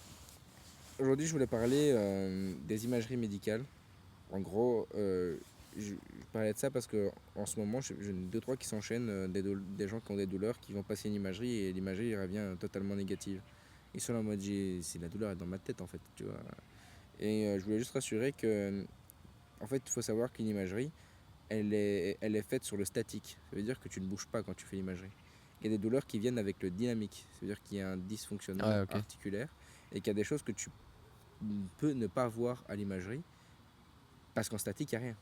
Aujourd'hui, je voulais parler des imageries médicales. En gros, je parlais de ça parce que en ce moment, j'ai 2-3 qui s'enchaînent, des gens qui ont des douleurs, qui vont passer une imagerie et l'imagerie revient totalement négative. Ils sont là en mode, si la douleur est dans ma tête en fait, tu vois. Et je voulais juste rassurer que, en fait, il faut savoir qu'une imagerie, elle est faite sur le statique. Ça veut dire que tu ne bouges pas quand tu fais l'imagerie. Il y a des douleurs qui viennent avec le dynamique. Ça veut dire qu'il y a un dysfonctionnement Ouais, ok. articulaire et qu'il y a des choses que tu peux ne pas voir à l'imagerie parce qu'en statique, il n'y a rien.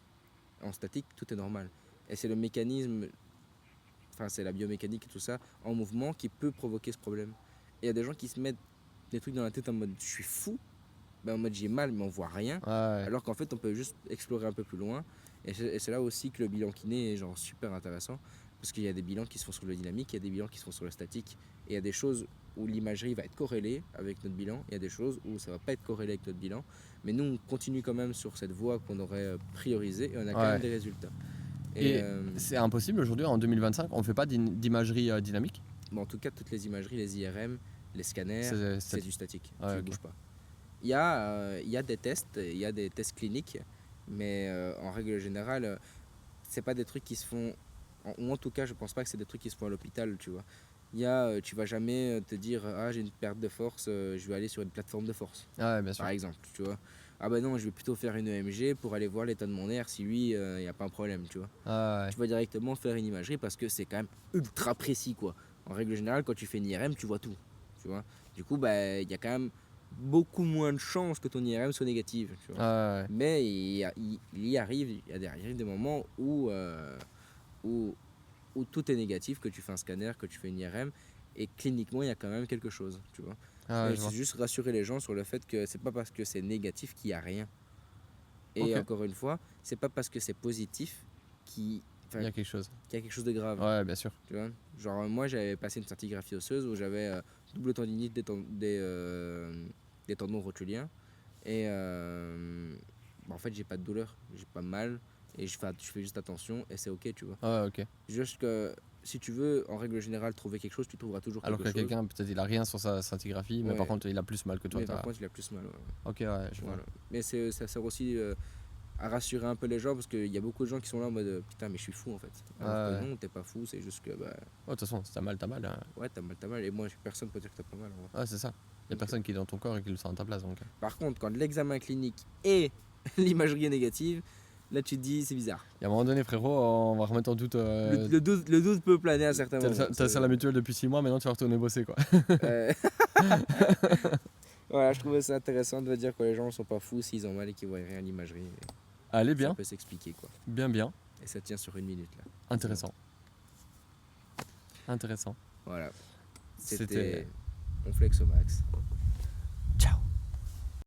En statique, tout est normal. Et c'est le mécanisme, enfin c'est la biomécanique et tout ça, en mouvement qui peut provoquer ce problème. Et il y a des gens qui se mettent des trucs dans la tête en mode je suis fou, ben en mode j'ai mal mais on voit rien. Ouais. Alors qu'en fait on peut juste explorer un peu plus loin. Et c'est là aussi que le bilan kiné est genre super intéressant. Parce qu'il y a des bilans qui se font sur le dynamique, il y a des bilans qui se font sur le statique. Et il y a des choses où l'imagerie va être corrélée avec notre bilan. Il y a des choses où ça va pas être corrélé avec notre bilan. Mais nous on continue quand même sur cette voie qu'on aurait priorisée et on a quand Ouais. même des résultats. Et c'est impossible aujourd'hui, en 2025, on fait pas d'imagerie dynamique? Bon, en tout cas, toutes les imageries, les IRM, les scanners, C'est c'est du statique. Ouais, Tu ne ok. bouges pas. Il y a des tests cliniques, mais en règle générale, c'est pas des trucs qui se font. Ou en tout cas, je pense pas que c'est des trucs qui se font à l'hôpital, tu vois. Tu vas jamais te dire ah j'ai une perte de force, je vais aller sur une plateforme de force, Ouais, bien sûr. par exemple, tu vois. Ah bah non, je vais plutôt faire une EMG pour aller voir l'état de mon nerf si lui, il n'y a pas un problème, tu vois. Ouais. Tu vas directement faire une imagerie parce que c'est quand même ultra précis quoi. En règle générale, quand tu fais une IRM, tu vois tout, tu vois. Du coup, bah il y a quand même beaucoup moins de chances que ton IRM soit négative, tu vois. Ouais. Mais il y arrive des moments où, où tout est négatif, que tu fais un scanner, que tu fais une IRM, et cliniquement il y a quand même quelque chose, tu vois. Ah, Mais je vois. c'est juste rassurer les gens sur le fait que c'est pas parce que c'est négatif qu'il y a rien. Et Ok. encore une fois, c'est pas parce que c'est positif qu'il Il y a quelque chose. qu'il y a quelque chose de grave. Ouais, bien sûr. Tu vois, genre moi j'avais passé une scintigraphie osseuse où j'avais double tendinite des tendons rotuliens et en fait j'ai pas de douleur, j'ai pas mal et je fais juste attention et c'est ok, tu vois. Ouais, ok. Juste que si tu veux en règle générale trouver quelque chose, tu trouveras toujours Alors que quelque chose. quelqu'un, peut-être, il a rien sur sa scintigraphie, mais Ouais. par contre, il a plus mal que toi. Mais par t'as- contre il a plus mal. Ouais. Ok, ouais, je vois. Voilà. Mais ça sert aussi à rassurer un peu les gens parce qu'il y a beaucoup de gens qui sont là en mode putain mais je suis fou en fait. Alors que Ouais. non, t'es pas fou, c'est juste que bah Oh, de toute façon, si t'as mal, t'as mal. Hein. ouais t'as mal et moi personne peut dire que t'as pas mal. En vrai. Ouais, c'est ça. Il y a Ok. personne qui est dans ton corps et qui le sent à ta place. Donc. Par contre, quand l'examen clinique et l'imagerie est négative, là tu te dis c'est bizarre. Et à un moment donné, frérot, on va remettre en doute. Le doute peut planer à certains moments. T'as ça la mutuelle depuis 6 mois, maintenant tu vas retourner bosser quoi. Euh, voilà, je trouvais ça intéressant de dire que les gens ne sont pas fous s'ils ont mal et qu'ils voient rien à l'imagerie. Allez, Ça bien, peut s'expliquer quoi. bien. Et ça tient sur une minute là. Intéressant. Intéressant. Voilà. C'était- C'était. On flex au max.